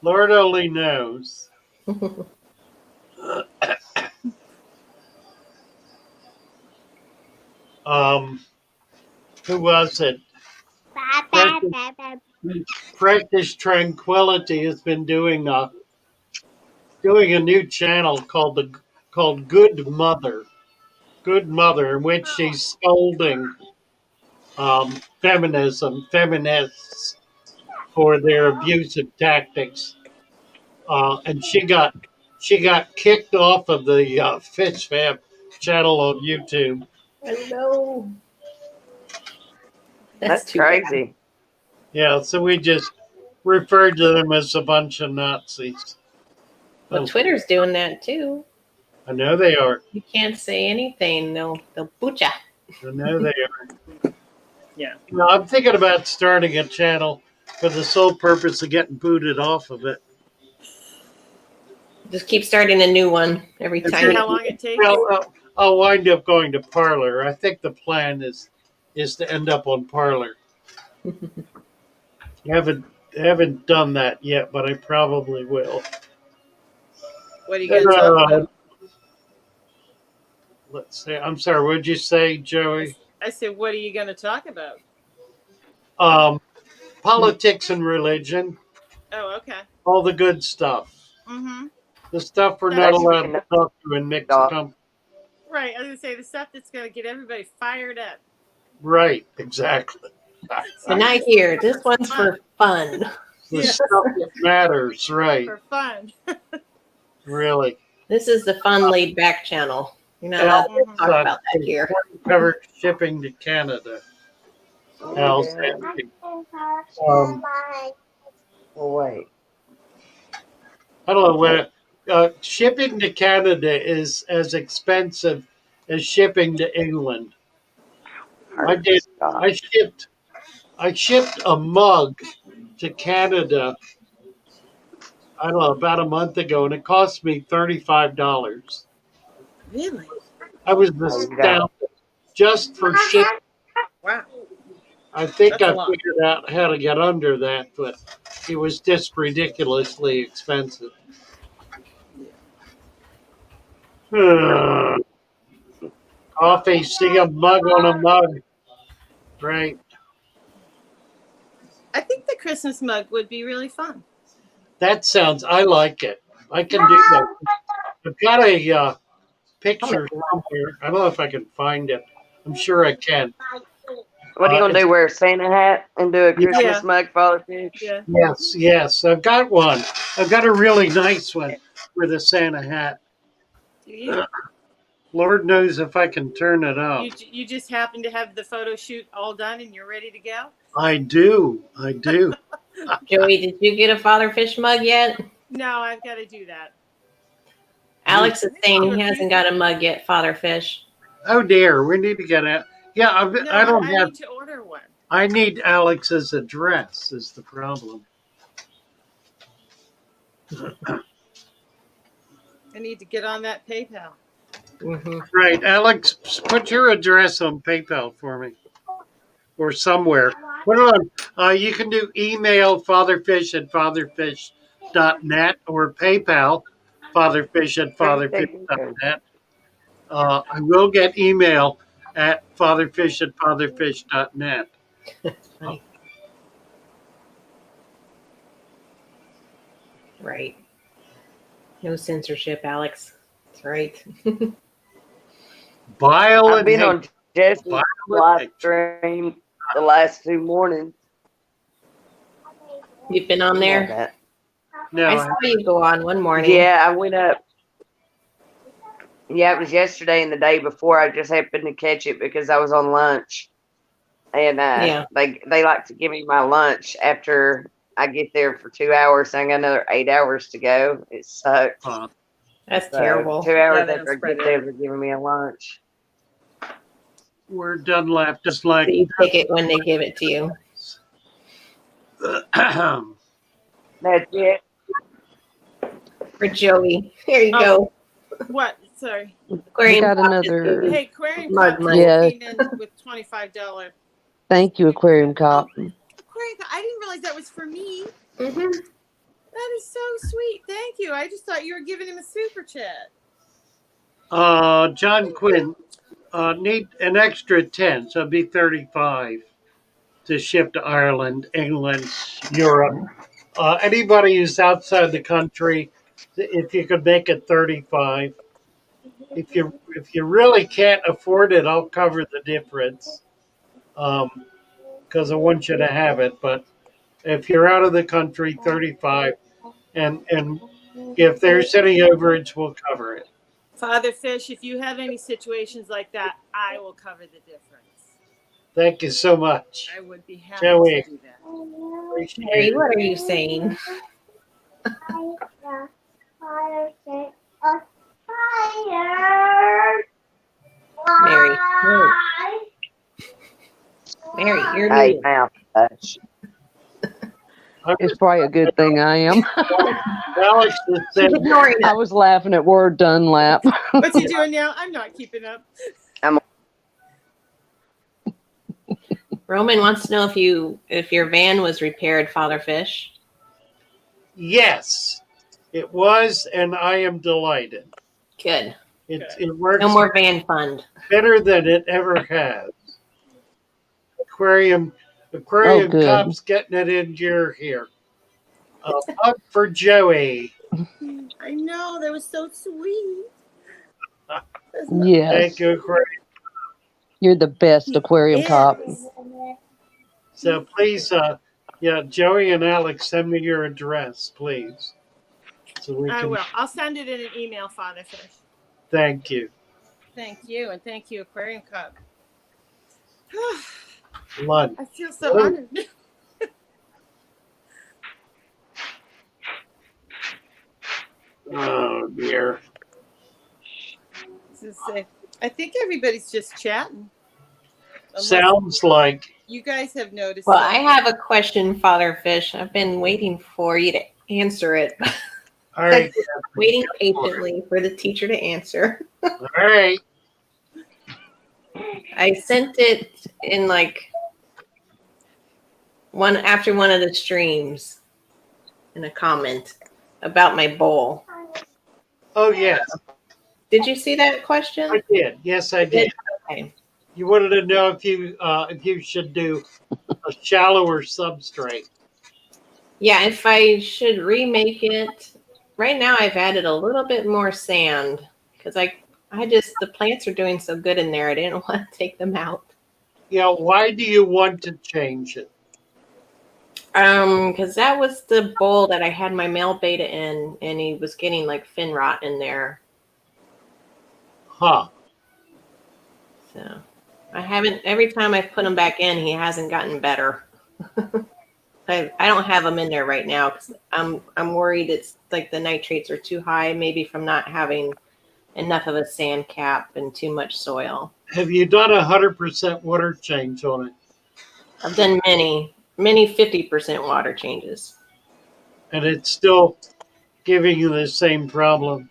Lord only knows. Who was it? Practice Tranquility has been doing a new channel called Good Mother. Good Mother, in which she's scolding feminists for their abusive tactics. And she got kicked off of the Fish Fam channel on YouTube. Hello. That's too bad. crazy. Yeah, so we just referred to them as a bunch of Nazis. Well, Twitter's doing that too. I know they are. You can't say anything. They'll boot ya. I know they are. Yeah. You know, I'm thinking about starting a channel for the sole purpose of getting booted off of it. Just keep starting a new one every Is time. See how long it takes? Well, I'll wind up going to Parlor. I think the plan is to end up on Parlor. haven't done that yet, but I probably will. What are you going to talk about? Let's see. I'm sorry. What did you say, Joey? I said, what are you going to talk about? Politics and religion. Oh, okay. All the good stuff. Mm-hmm. The stuff we're not That's allowed to talk to in mixed company. Right. I was going to say the stuff that's going to get everybody fired up. Right. Exactly. But not here. This one's for fun. The stuff that matters. Right. For fun. Really. This is the fun, laid back channel. You're not allowed to talk about that here. Covered shipping to Canada. Well, wait. I don't know what shipping to Canada is as expensive as shipping to England. I shipped a mug to Canada, I don't know, about a month ago, and it cost me $35. Really? I was There you go. astounded just for shit. Wow. I think That's a I lot. figured out how to get under that, but it was just ridiculously expensive. Coffee, see a mug on a mug, right? I think the Christmas mug would be really fun. I like it. I can do that. I've got a Oh my picture somewhere. I don't know if I can find it. I'm sure I can. What are you gonna It's do? Wear a Santa hat and do a yeah, Christmas Yeah. mug, Father Fish? Yeah. yes. I've got one. I've got a really nice one with a Santa hat. Do you? Lord knows if I can turn it up. You just happen to have the photo shoot all done and you're ready to go? I do. I do. Joey, did you get a Father Fish mug yet? No, I've got to do that. Alex is saying Do he a hasn't few got a mug yet, Father Fish. Oh dear, we need to get it. Yeah, No, I don't I have. need to order one. I need Alex's address. Is the problem? I need to get on that PayPal. Mm-hmm. Right, Alex, put your address on PayPal for me or somewhere. Put it on. You can do email fatherfish@fatherfish.net or PayPal fatherfish at fatherfish.net. I will get email at fatherfish@fatherfish.net. Funny. Right. No censorship, Alex. That's right. Bile I've and been hate. on Jesse's Bile and live hate. stream the last 2 mornings. You've been on You know there? that. No, I saw you go on one morning. Yeah, I went up. Yeah, it was yesterday and the day before. I just happened to catch it because I was on lunch, and Yeah. they like to give me my lunch after I get there for 2 hours. So I got another 8 hours to go. It sucks. That's So terrible. 2 hours Yeah, after I spread get it there, out. they're giving me a lunch. we're done left. Just So like you take it when they give it to you. That's it. For Joey. Here you Oh. go. What? Sorry. We Aquarium got Pop just another. gave you Hey, Aquarium mug Cop money. Yeah. came in with $25. Thank you, Aquarium Cop. Aquarium Cop, I didn't realize that was for me. Mm-hmm. That is so sweet. Thank you. I just thought you were giving him a super chat. John Quinn, need an extra 10, so it'd be 35 to ship to Ireland, England, Europe. Anybody who's outside the country, if you could make it 35. If you really can't afford it, I'll cover the difference. Because I want you to have it. But if you're out of the country, 35, and if there's any overage, we'll cover it. Father Fish, if you have any situations like that, I will cover the difference. Thank you so much, I would be happy Joey. to do that. Appreciate Mary, it. what are you saying? Mary. Mary, you're Hey, muted. now, hush. It's probably a good thing I am. Alex just said, She's ignoring I us. was laughing at word Dunlap. What's he doing now? I'm not keeping up. Roman wants to know if your van was repaired, Father Fish. yes, it was, and I am delighted. Good. It works No more van fund. better than it ever has. Aquarium Oh, good. Cop's getting it in gear here. Up for Joey. I know. That was so sweet. Yes. Thank you, Aquarium. You're the best, Aquarium Cop. Yes. So please, Joey and Alex, send me your address, please. So we I can. will. I'll send it in an email, Father Fish. Thank you. Thank you. And thank you, Aquarium Cup. Lunch. I feel so honored. Oh dear. I think everybody's just chatting. Sounds like You guys have noticed. Well, I have a question, Father Fish. I've been waiting for you to answer it. All right. Waiting patiently for the teacher to answer. All right. I sent it in like one after one of the streams in a comment about my bowl. Oh, yes. Did you see that question? I did. Yes, I did. Okay. You wanted to know if you should do a shallower substrate. Yeah, if I should remake it. Right now I've added a little bit more sand because I just the plants are doing so good in there. I didn't want to take them out. Why do you want to change it? Because that was the bowl that I had my male beta in, and he was getting like fin rot in there. Huh. So I haven't. Every time I've put him back in, he hasn't gotten better. I don't have him in there right now because I'm worried it's like the nitrates are too high, maybe from not having enough of a sand cap and too much soil. Have you done 100% water change on it? I've done many 50% water changes. And it's still giving you the same problem?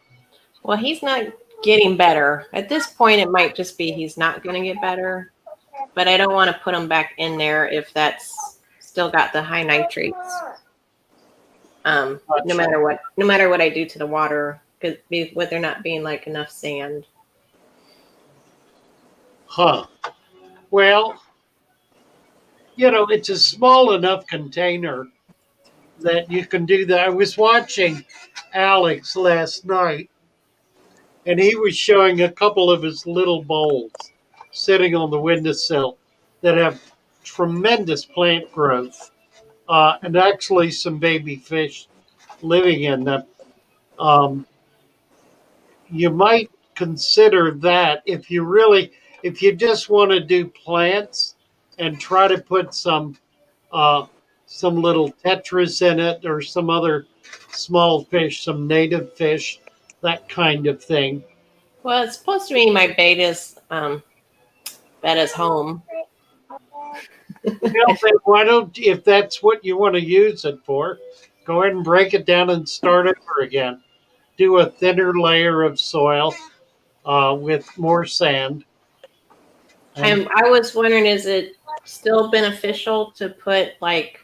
Well, he's not getting better. At this point, it might just be he's not going to get better. But I don't want to put him back in there if that's still got the high nitrates. No matter what I do to the water, because with there not being like enough sand. Huh. Well, it's a small enough container that you can do that. I was watching Alex last night, and he was showing a couple of his little bowls sitting on the windowsill that have tremendous plant growth, and actually some baby fish living in them. Um, you might consider that if you just want to do plants and try to put uh, some little tetras in it or some other small fish, some native fish, that kind of thing. Well, it's supposed to be my beta's home. Well, then why don't, if that's what you want to use it for, go ahead and break it down and start over again. Do a thinner layer of soil with more sand. And I was wondering, is it still beneficial to put like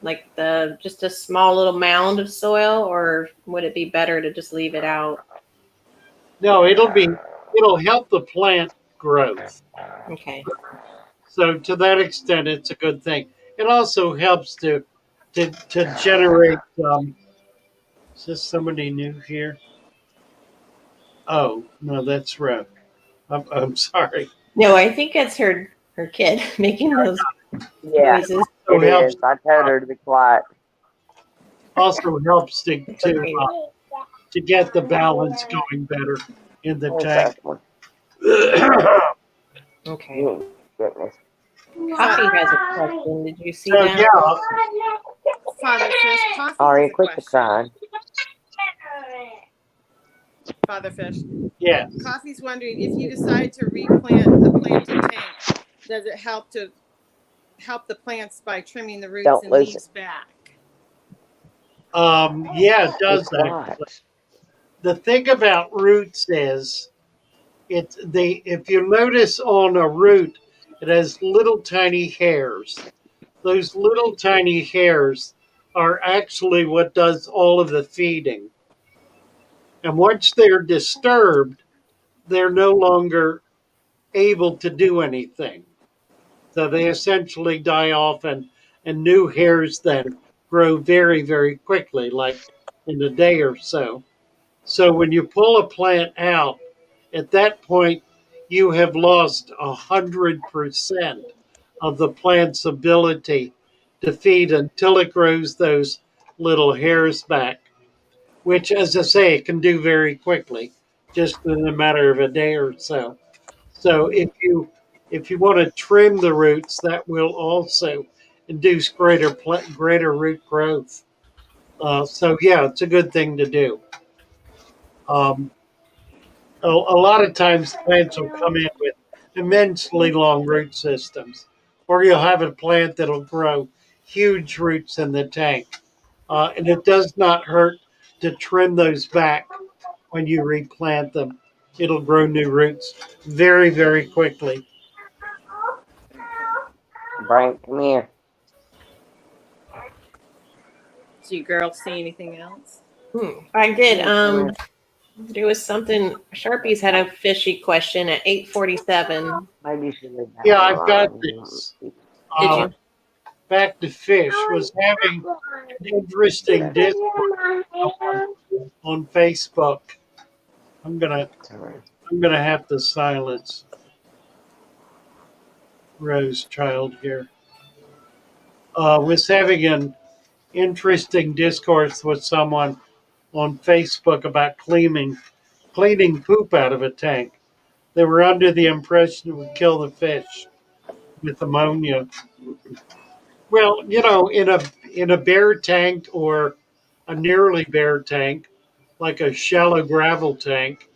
the just a small little mound of soil, or would it be better to just leave it out? no, it'll help the plant growth. Okay. So to that extent, it's a good thing. It also helps to generate. Is this somebody new here? Oh no, that's Rev. I'm sorry. No, I think it's her kid making those Yeah, noises. So it helps is. I told her to be quiet. also helps It's okay. to get the balance going better in the What's tank. that one? Okay. Oh, goodness. Coffee has a question. Did you see So that? yeah, Father Fish, Coffee Aria, has a quit the question. crying. Father Fish, yeah. Coffee's wondering if you decide to replant a planted tank, does it help the plants by trimming the roots Don't and lose leaves back? Yeah, it does Be actually. quiet. The thing about roots is if you notice on a root, it has little tiny hairs. Those little tiny hairs are actually what does all of the feeding. And once they're disturbed, they're no longer able to do anything. So they essentially die off, and new hairs then grow very, very quickly, like in a day or so. So when you pull a plant out, at that point, you have lost 100% of the plant's ability to feed until it grows those little hairs back, which, as I say, it can do very quickly, just in a matter of a day or so. So if you want to trim the roots, that will also induce greater root growth. So yeah, it's a good thing to do. Um, a lot of times plants will come in with immensely long root systems, or you'll have a plant that'll grow huge roots in the tank. And it does not hurt to trim those back when you replant them. It'll grow new roots very, very quickly. Very cool. Brian, come here. Do you girls see anything else? I did. Yeah, come here. There was something. Sharpies had a fishy question at 8:47. Maybe you should leave that Yeah, one I've got alone. this. Did Uh, you? Back to fish was having an interesting discourse on Facebook. I'm gonna Sorry. I'm gonna have to silence Rose Child here. Was having an interesting discourse with someone on Facebook about cleaning poop out of a tank. They were under the impression it would kill the fish with ammonia. Well, in a bare tank or a nearly bare tank, like a shallow gravel tank,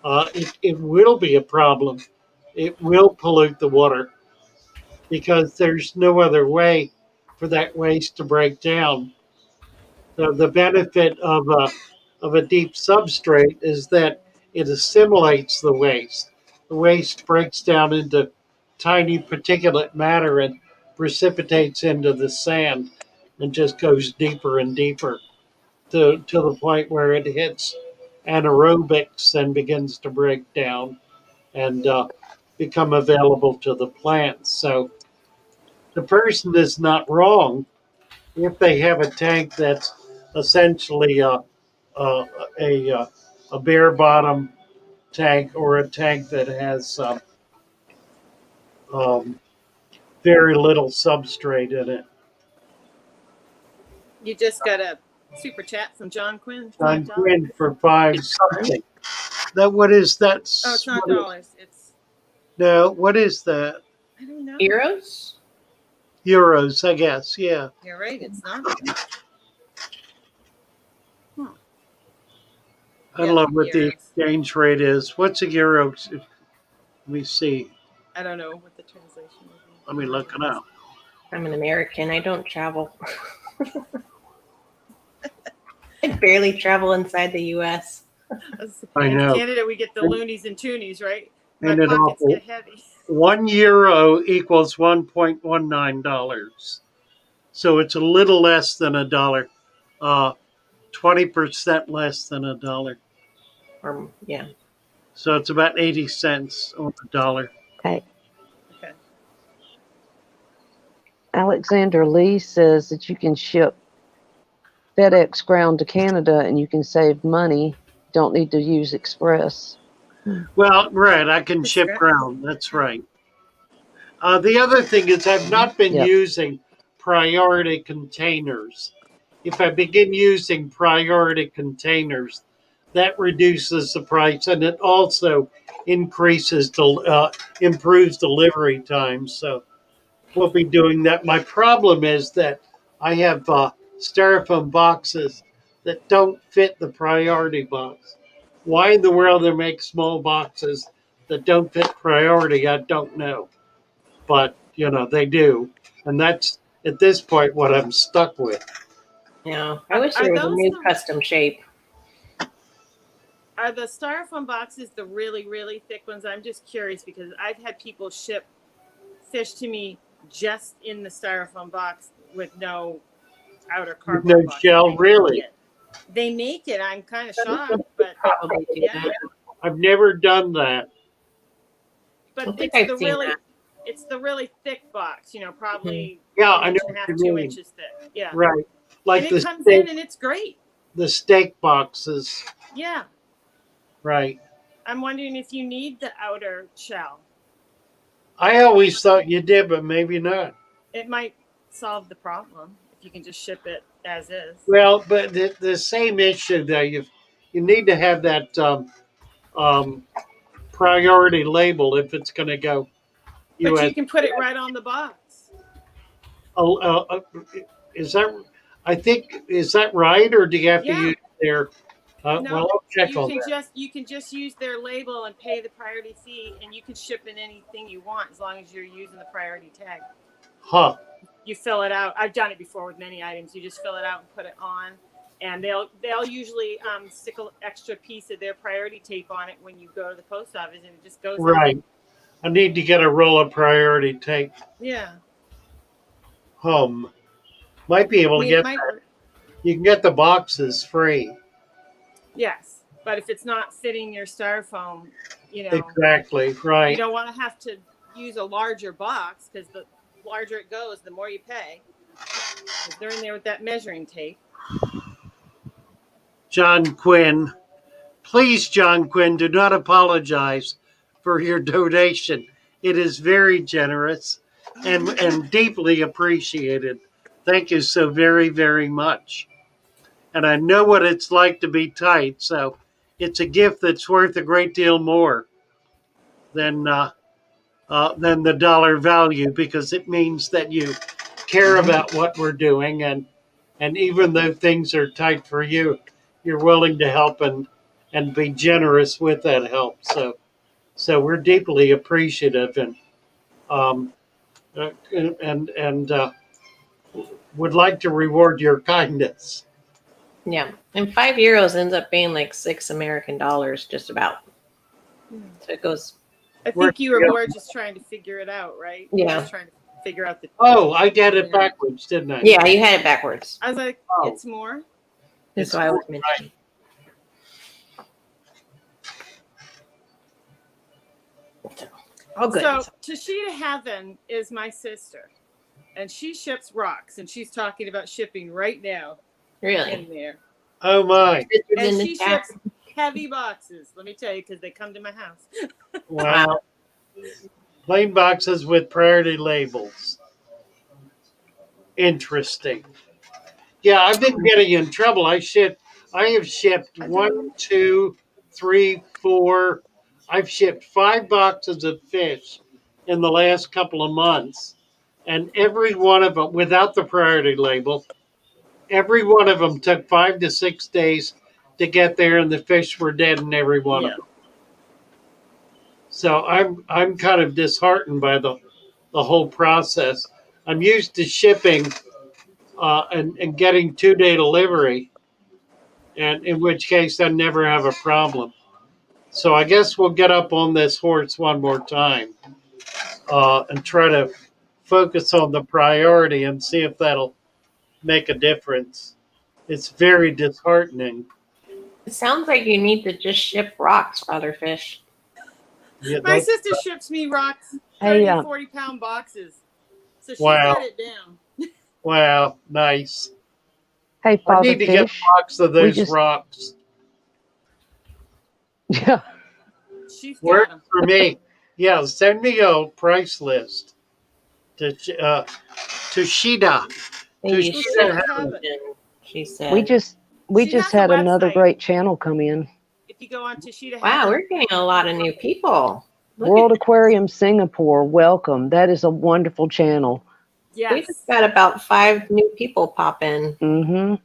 it will be a problem. It will pollute the water because there's no other way for that waste to break down. The benefit of a deep substrate is that it assimilates the waste. The waste breaks down into tiny particulate matter and precipitates into the sand and just goes deeper and deeper to the point where it hits anaerobics and begins to break down and become available to the plants. So the person is not wrong if they have a tank that's essentially a, a, a bare bottom tank or a tank that has um, very little substrate in it. You just got a super chat from John Quinn, I'm $5. Quinn for five something. That what is that? Oh, it's not What is, dollars. It's no, what is that? I don't know. Euros? Euros, I guess. Yeah, You're right. It's not. I don't Yeah, know what the euros. exchange rate is. What's a euro? Let me see. I don't know what the translation would be. Let me look it up. I'm an American. I don't travel. I barely travel inside the U.S. I In know. Canada, we get the loonies and toonies, right? My Ain't it pockets awful? get heavy. €1 equals $1.19. So it's a little less than a dollar. 20% less than a dollar. Yeah. So it's about 80 cents on the dollar. Hey, Okay. Alexander Lee says that you can ship FedEx ground to Canada and you can save money. Don't need to use Express. Well, right, I can It's ship great. ground. That's right. The other thing is I've not been Yep. using priority containers. If I begin using priority containers, that reduces the price and it also improves delivery times. So we'll be doing that. My problem is that I have styrofoam boxes that don't fit the priority box. Why in the world they make small boxes that don't fit priority, I don't know. But, they do. And that's at this point what I'm stuck with. Yeah. I wish Are there was a those new custom shape. are the styrofoam boxes the really really thick ones? I'm just curious because I've had people ship fish to me just in the styrofoam box with no outer With no cardboard box. shell, really. They make it. I'm kind of shocked, but Probably do yeah. that. I've never done that. I But think it's I've the seen really that. it's the really thick box. Probably Yeah, an I know inch and a what half, you two mean. inches thick. Yeah, Right. and Like it comes in and it's great. the steak boxes. Yeah, Right. I'm wondering if you need the outer shell. I always thought you did, but maybe not. It might solve the problem if you can just ship it as is. Well, but the same issue though, you need to have that um, priority label if it's going to go But U.S. you can put it right on the box. Uh, uh, uh, is that? I think is that right, or do you have to Yeah. use their? Well, No, I'll check on that. you can just use their label and pay the priority fee, and you can ship in anything you want as long as you're using the priority tag. Huh. You fill it out. I've done it before with many items. You just fill it out and put it on, and they'll usually stick an extra piece of their priority tape on it when you go to the post office, and it just goes Right. on. I need to get a roll of priority tape. Yeah. Might be I able to mean, it get might that. work. You can get the boxes free. Yes, but if it's not fitting your styrofoam, you know, Exactly. you Right. don't want to have to use a larger box, because the larger it goes, the more you pay. Because they're in there with that measuring tape. John Quinn. Please, John Quinn, do not apologize for your donation. It is very generous and deeply appreciated. Thank you so very, very much. And I know what it's like to be tight, so it's a gift that's worth a great deal more than the dollar value, because it means that you care about what we're doing, and even though things are tight for you, you're willing to help and be generous with that help. So we're deeply appreciative, um, and would like to reward your kindness. Yeah. And €5 ends up being like $6 American, just about. So it goes. I We're, think you were more just trying to figure it out, right? You were Yeah. just trying to figure out the. oh, I did it backwards, didn't I? Yeah, you had it backwards. I was like, Oh. it's more. That's It's why I was right. mentioning. Oh, good. So Tashita Heaven is my sister, and she ships rocks, and she's talking about shipping right now Really? in there. Oh my! And she ships heavy boxes. Let me tell you, because they come to my house. Wow! Plain boxes with priority labels. Interesting. Yeah, I've been getting in trouble. I have shipped 1, 2, 3, 4. I've shipped 5 boxes of fish in the last couple of months, and every one of them, without the priority label, every one of them took 5 to 6 days to get there, and the fish were dead in every one of them. So I'm kind of disheartened by the whole process. I'm used to shipping and getting 2-day delivery, and in which case I never have a problem. So I guess we'll get up on this horse one more time and try to focus on the priority and see if that'll make a difference. It's very disheartening. It sounds like you need to just ship rocks, Father Fish. Yeah, My sister ships me rocks, 30, 40-pound boxes. So she's got it down. Wow, nice. Hey, I Father need to get a Fish. box of those rocks. Yeah. She's Work got them. for me. Yeah, send me a price list to Shida. She said. We just had another great channel come in. If you go on Tashita Wow, Heaven. we're getting a lot of new people. World Aquarium Singapore, welcome. That is a wonderful channel. Yes. We just got about 5 new people pop in. Mm-hmm.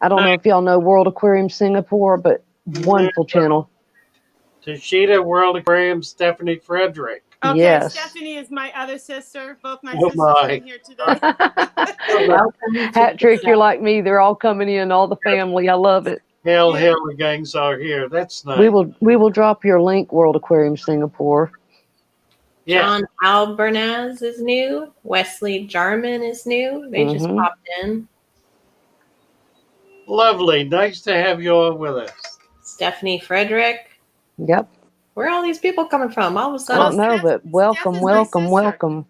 I don't know if y'all know World Aquarium Singapore, but wonderful channel. Tashita, World Aquarium, Stephanie Frederick. Okay, yes. Stephanie is my other sister. Both my Oh sisters my. are in here today. Hat Trick, you're like me. They're all coming in, all the family. I love it. Hail, the gangs are here. That's nice. We will drop your link, World Aquarium Singapore. Yeah. John Albernaz is new. Wesley Jarman is new. They just popped in. Lovely. Nice to have you all with us. Stephanie Frederick. Yep. Where are all these people coming from? All of a sudden. I don't know, but welcome. Oh,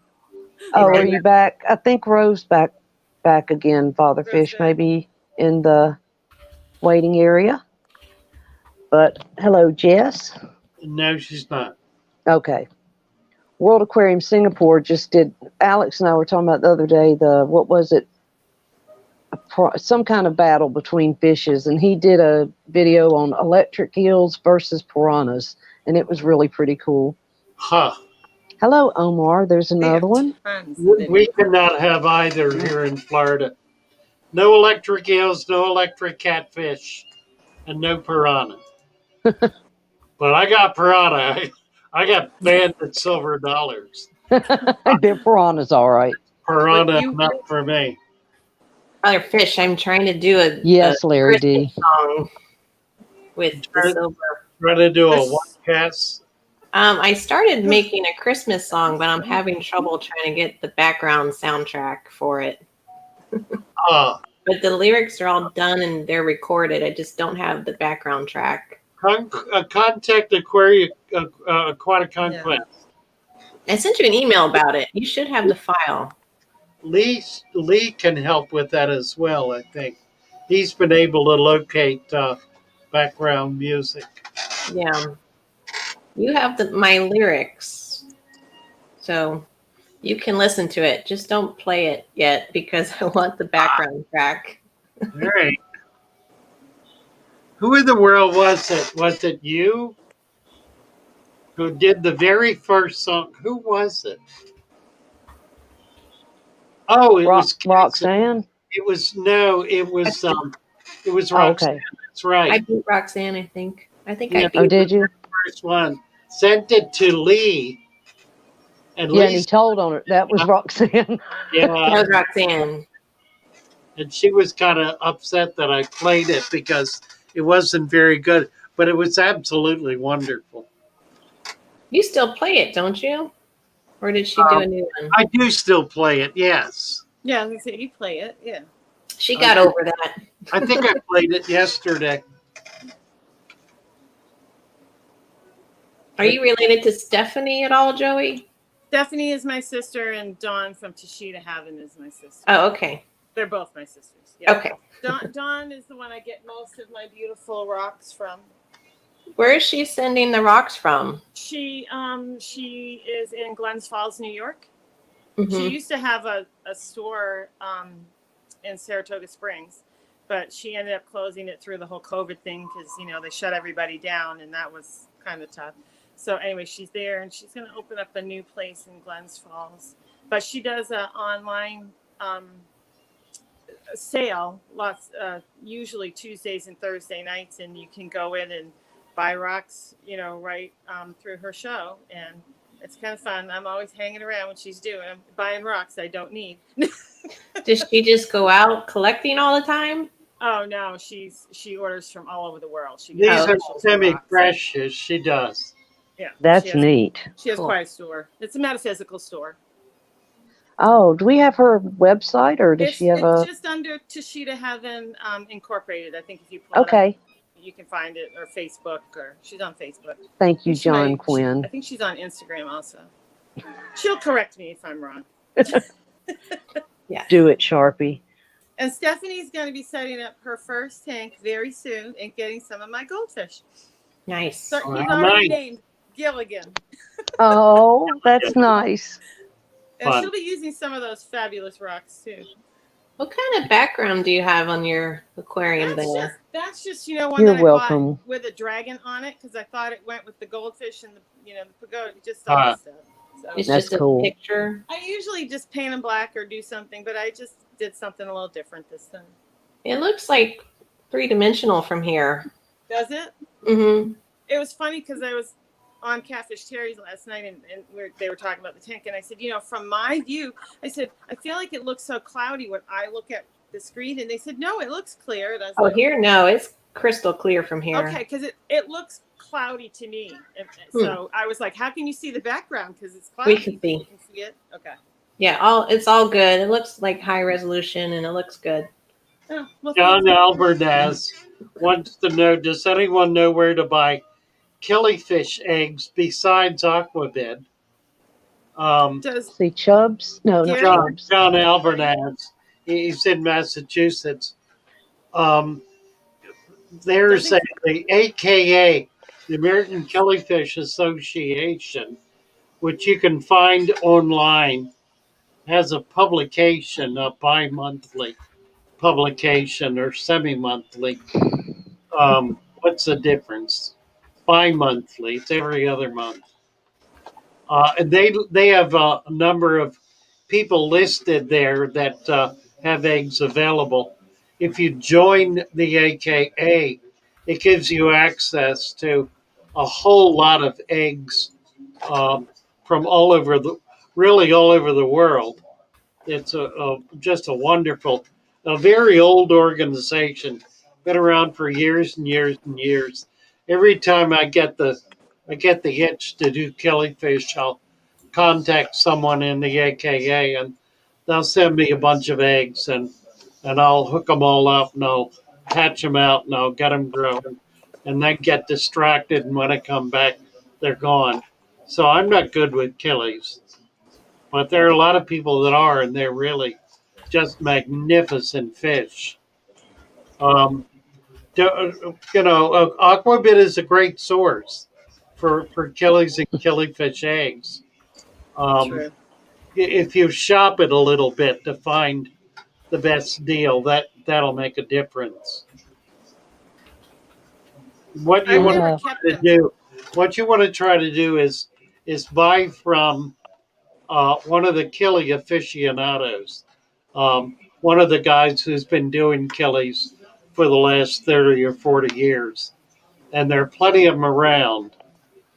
are you back? I think Rose back again, Father Fish, maybe in the waiting area. But hello, Jess. No, she's not. Okay. World Aquarium Singapore just did. Alex and I were talking about the other day. What was it? Some kind of battle between fishes, and he did a video on electric eels versus piranhas, and it was really pretty cool. Huh. Hello, Omar. There's another one. We cannot have either here in Florida. No electric eels, no electric catfish, and no piranha. But I got piranha. I got banded silver dollars. They're piranhas, all right. piranha, you- not for me. Brother Fish, I'm trying to do a Yes, Larry Christmas D. song with the Try, silver. try to do a This- one cast. I started making a Christmas song, but I'm having trouble trying to get the background soundtrack for it. Uh, But the lyrics are all done and they're recorded. I just don't have the background track. contact Aquatic Conquest. I sent you an email about it. You should have the file. Lee can help with that as well. I think he's been able to locate background music. Yeah. You have my lyrics. So you can listen to it. Just don't play it yet because I want the background track. All right. Who in the world was it? Was it you who did the very first song? Who was it? Oh, it was Cassie. Roxanne. It was no. It was Oh, Roxanne. okay. That's right. I beat Roxanne, I think. I think Yeah. I beat Oh, did you? First one. Sent it to Lee, and Yeah, and he Lee's told on her. That was Roxanne. yeah, That was Roxanne. and she was kind of upset that I played it because it wasn't very good, but it was absolutely wonderful. You still play it, don't you? Or did she do a new one? I do still play it. Yes, Yeah, I was gonna say you play it. Yeah. She got over that. I think I played it yesterday. Are you related to Stephanie at all, Joey? Stephanie is my sister, and Dawn from Tashita Heaven is my sister. Oh, okay. They're both my sisters. Yeah. Okay. Dawn is the one I get most of my beautiful rocks from. Where is she sending the rocks from? She is in Glens Falls, New York. Mhm. She used to have a store in Saratoga Springs, but she ended up closing it through the whole COVID thing because they shut everybody down, and that was kind of tough. So anyway, she's there, and she's going to open up a new place in Glens Falls. But she does an online sale, usually Tuesdays and Thursday nights, and you can go in and buy rocks, right through her show, and it's kind of fun. I'm always hanging around when she's doing. I'm buying rocks I don't need. Does she just go out collecting all the time? Oh no, she orders from all over the world. She These gets are specials for rocks. semi-precious. She does. Yeah, That's neat. She has Cool. quite a store. It's a metaphysical store. Oh, do we have her website or does she have It's a? just under Tashita Heaven Incorporated. I think if you pull it Okay. up, you can find it, or Facebook, or she's on Facebook. Thank you, She might- John Quinn. I think she's on Instagram also. She'll correct me if I'm wrong. Do it, Sharpie. And Stephanie's going to be setting up her first tank very soon and getting some of my goldfish. Nice. So he's Wow, already nice. named Gilligan. Oh, that's nice. And Fun. she'll be using some of those fabulous rocks too. What kind of background do you have on your aquarium there? That's just one You're that I welcome. bought with a dragon on it because I thought it went with the goldfish and the pagoda, just Ah. all the stuff. So It's That's just cool. a picture. I usually just paint them black or do something, but I just did something a little different this time. It looks like three-dimensional from here. Does it? Mm-hmm. It was funny because I was on Catfish Terry's last night and they were talking about the tank, and I said, from my view, I said, I feel like it looks so cloudy when I look at the screen, and they said, no, it looks clear. And I was Oh, like, here? No, it's crystal clear from here. okay, because it looks cloudy to me. And so I was like, how can you see the background? Because it's cloudy. We can see. You can see it? Okay. Yeah, it's all good. It looks like high resolution and it looks good. Oh, well, John thanks. Albernaz wants to know, does anyone know where to buy killifish eggs besides Aquabid? Does See, Chubbs? No, not Gary- Chubbs. John Albernaz. He's in Massachusetts. There's the AKA, the American Killifish Association, which you can find online, has a publication, a bi-monthly publication or semi-monthly. What's the difference? Bi-monthly. It's every other month. And they have a number of people listed there that have eggs available. If you join the AKA, it gives you access to a whole lot of eggs from all over the world. It's just a wonderful, a very old organization, been around for years and years and years. Every time I get the itch to do killifish, I'll contact someone in the AKA and they'll send me a bunch of eggs and I'll hook them all up and I'll hatch them out and I'll get them growing and then get distracted and when I come back, they're gone. So I'm not good with killies. But there are a lot of people that are, and they're really just magnificent fish. Um, Aquabit is a great source for killies and killifish eggs. Um, True. if you shop it a little bit to find the best deal, that'll make a difference. What you I've want never Yeah. kept to them. do, what you want to try to do is buy from one of the killie aficionados, one of the guys who's been doing killies for the last 30 or 40 years. And there are plenty of them around.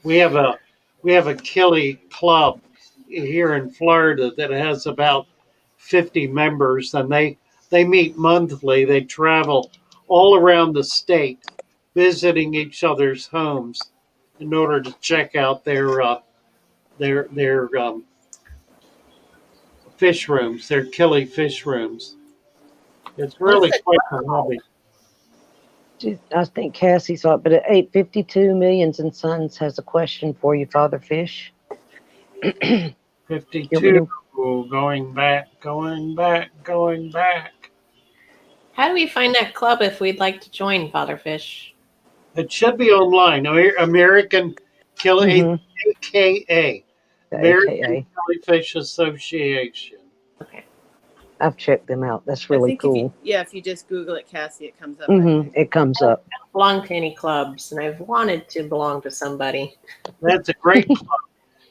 We have a we have a killie club here in Florida that has about 50 members and they meet monthly. They travel all around the state visiting each other's homes in order to check out their fish rooms. They're killie fish rooms. It's What's really the quite a hobby. I think Cassie's up, but at 8:52, Millions and Sons has a question for you, Father Fish. You want me 52, to? going back, going back, going back. How do we find that club if we'd like to join, Fatherfish? It should be online. American Killie, Mm-hmm. AKA, The American AKA. Killifish Association. Okay. I've checked them out. That's I really think if you cool. if you just Google it, Cassie, it comes up. I Mm-hmm. think. It comes I don't up. belong to any clubs, and I've wanted to belong to somebody. That's a great club,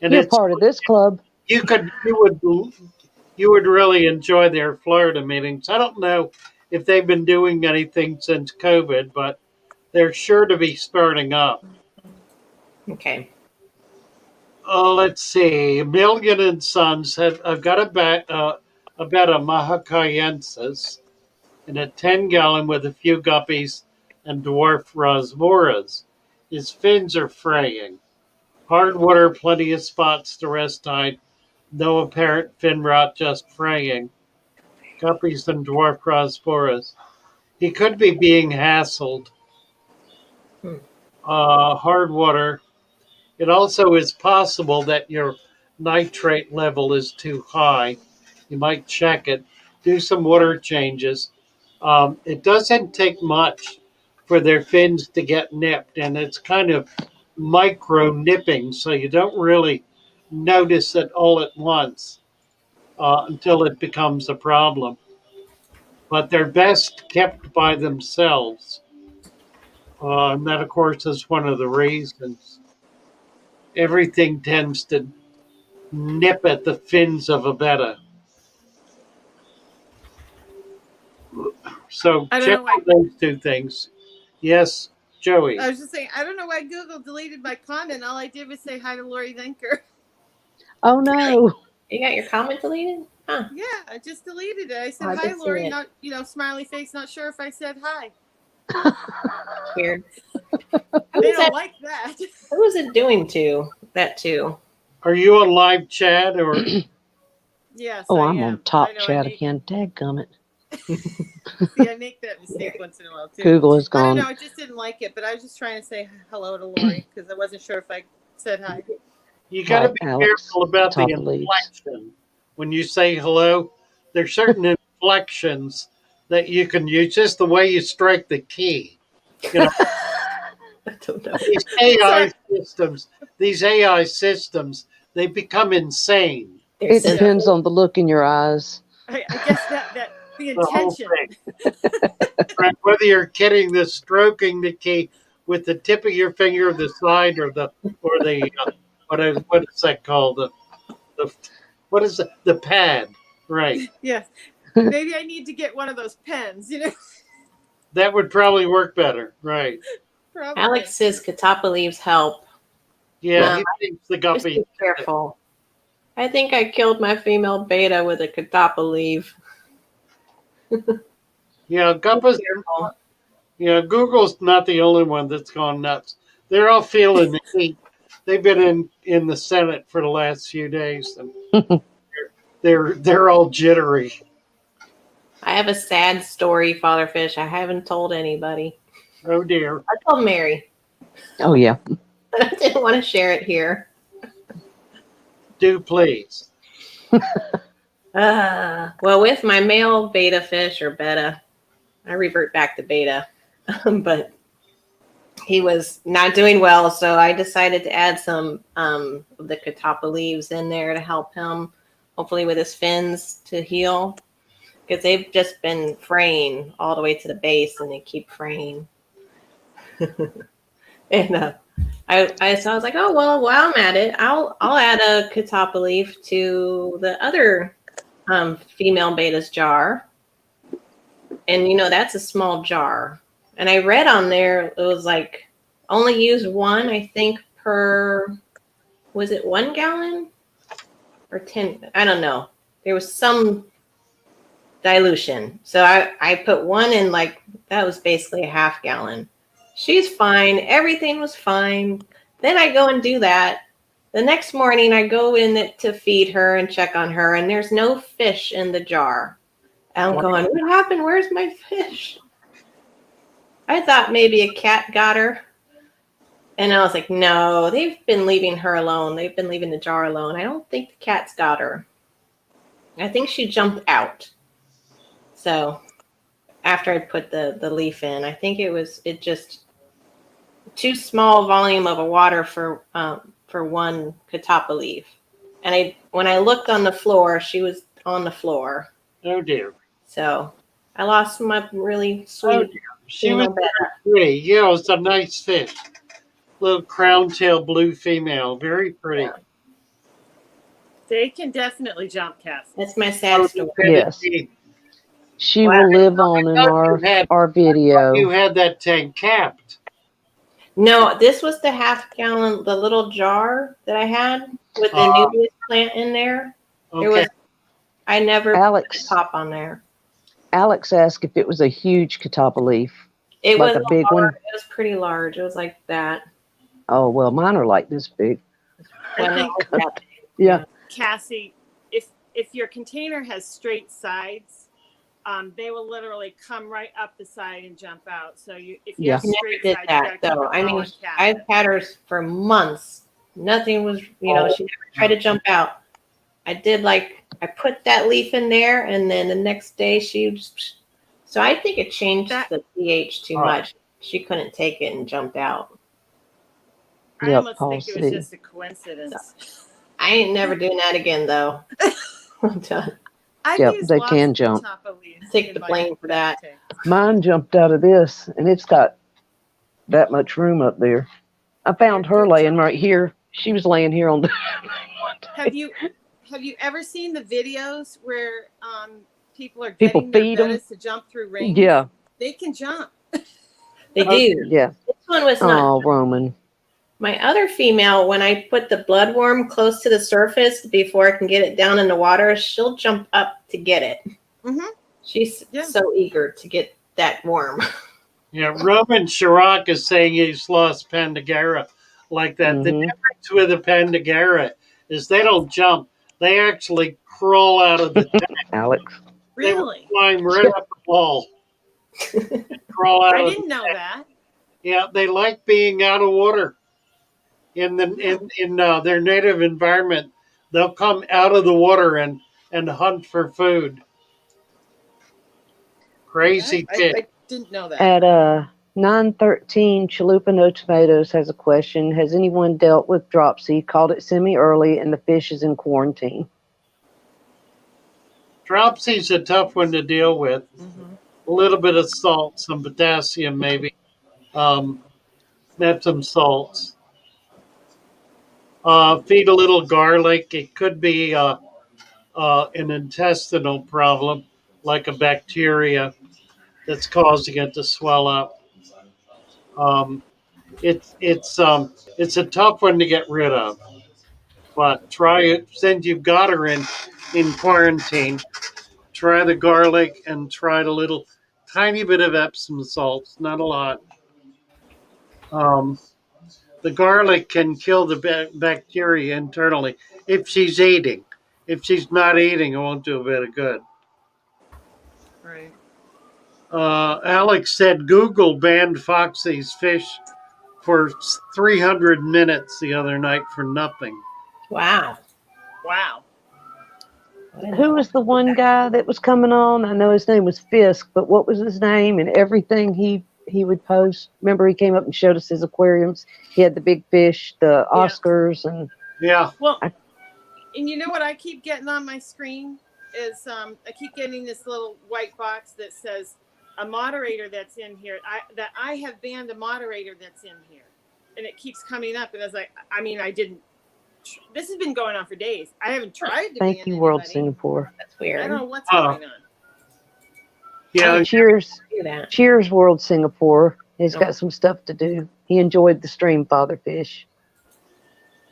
and You're it's part of this club. you could you would really enjoy their Florida meetings. I don't know if they've been doing anything since COVID, but they're sure to be starting up. Okay. Let's see. Million and Sons have I've got a bet of Mahacayensis in a 10-gallon with a few guppies and dwarf rasboras. His fins are fraying. Hard water, plenty of spots to rest tide. No apparent fin rot, just fraying. Guppies and dwarf rasboras. He could be being hassled. Hmm. Hard water. It also is possible that your nitrate level is too high. You might check it. Do some water changes. It doesn't take much for their fins to get nipped, and it's kind of micro nipping, so you don't really notice it all at once until it becomes a problem. But they're best kept by themselves. And that, of course, is one of the reasons. Everything tends to nip at the fins of a betta. So I don't check know why. out those two things. Yes, I Joey. was just saying, I don't know why Google deleted my comment. All I did was say hi to Lori Venker. Oh no. You got your comment deleted? Huh. Yeah, I just deleted it. I said I hi, did see Lori. it. Not smiley face. Not sure if I said hi. Weird. They don't like that. Who is it doing to? That too. Are you on live chat or Yes, Oh, I I'm am. on top I know. chat again. Dadgummit. See, I make that mistake once in a while too. Google is I don't know. gone. I just didn't like it, but I was just trying to say hello to Lori because I wasn't sure if I said hi. you got to Hi, be Alex. careful about the Top of leaves. inflection when you say hello. There's certain inflections that you can use, just the way you strike the key. You know, I don't know. these AI systems, they become insane. They're It sensitive. depends on the look in your eyes. I guess that the The whole intention. thing. Right? Whether you're getting the stroking the key with the tip of your finger or the side or the what is that called the what is it? The pad, right? Yes, maybe I need to get one of those pens. That would probably work better, right? Probably. Alex says Katapa leaves help. Yeah, Um, he thinks the Just guppy. be careful. I think I killed my female beta with a catappa leaf. Yeah, Guppa's. Careful. Yeah, Google's not the only one that's gone nuts. They're all feeling the heat. They've been in the Senate for the last few days, and they're all jittery. I have a sad story, Father Fish. I haven't told anybody. Oh dear. I told Mary, Oh yeah. but I didn't want to share it here. Do please. Well, with my male beta fish or beta, I revert back to beta, but he was not doing well, so I decided to add some of the catappa leaves in there to help him, hopefully with his fins to heal, because they've just been fraying all the way to the base, and they keep fraying. And so I was like, oh well, while I'm at it, I'll add a catappa leaf to the other female beta's jar, and that's a small jar. And I read on there it was like only use one, I think, per, was it 1 gallon or 10? I don't know. There was some dilution, so I put one in, like that was basically a half gallon. She's fine. Everything was fine. Then I go and do that. The next morning, I go in it to feed her and check on her, and there's no fish in the jar. I'm going, what happened? Where's my fish? I thought maybe a cat got her. And I was like, no, they've been leaving her alone. They've been leaving the jar alone. I don't think the cat's got her. I think she jumped out. So after I put the leaf in, I think it just too small volume of a water for one catappa leaf. And when I looked on the floor, she was on the floor. Oh dear. So I lost my really sweet. Oh dear. She was pretty. Yeah, it's a nice fish. Little crown tail blue female, very pretty. Yeah. They can definitely jump, Cass. That's my sad story. Yes. She will live on in our video. You had that tank capped. No, this was the half gallon, the little jar that I had with the Nubius plant in there. Okay. I never put the top on there. Alex asked if it was a huge catappa leaf. It like was a big one. It was pretty large. It was like that. Oh well, mine are like this big. Yeah. Cassie, if your container has straight sides, they will literally come right up the side and jump out. So if you have straight sides, that though. I mean, I've had her for months. Nothing was, she never tried to jump out. I put that leaf in there, and then the next day so I think it changed the pH too much. She couldn't take it and jumped out. I almost think it was just a coincidence. So, I ain't never doing that again, though. I'm done. They can jump. Take the blame for that. Mine jumped out of this, and it's got that much room up there. I found her laying right here. She was laying here on the. Have you ever seen the videos where people are getting feed their them bettas to jump through rings? Yeah, they can jump. They do. Yeah. This one was not. Oh, Roman. My other female, when I put the bloodworm close to the surface before I can get it down in the water, she'll jump up to get it. Mm-hmm. She's so eager to get that worm. Yeah, Roman Chirac is saying he's lost Pandagara like that. Mm-hmm. The difference with a Pandagara is they don't jump. They actually crawl out of the tank. Alex. Really? They climb right up the wall. Crawl out. I didn't know that. Yeah, they like being out of water. In their native environment, they'll come out of the water and hunt for food. Crazy kid. I didn't know that. At 913, Chalupa No Tomatoes has a question. Has anyone dealt with dropsy? Called it semi-early, and the fish is in quarantine. Dropsy's a tough one to deal with. Mm-hmm. A little bit of salt, some potassium maybe, Epsom salts. Feed a little garlic. It could be an intestinal problem, like a bacteria that's causing it to swell up. It's a tough one to get rid of. But try it since you've got her in quarantine. Try the garlic and try the little tiny bit of Epsom salts, not a lot. Um, the garlic can kill the bacteria internally if she's eating. If she's not eating, it won't do a bit of good. Right. Alex said Google banned Foxy's fish for 300 minutes the other night for nothing. Wow. Wow. Who was the one guy that was coming on? I know his name was Fisk, but what was his name and everything he would post? Remember, he came up and showed us his aquariums. He had the big fish, the Yeah. Oscars, and Yeah. Well, I- and you know what I keep getting on my screen is I keep getting this little white box that says a moderator that's in here. I have banned a moderator that's in here, and it keeps coming up. And I was like, I mean, I didn't. This has been going on for days. I haven't tried to thank ban you, World anybody. Singapore. That's I weird. don't know what's Oh. going on. Yeah. Cheers, Do that. cheers, World Singapore. He's Oh. got some stuff to do. He enjoyed the stream, Father Fish.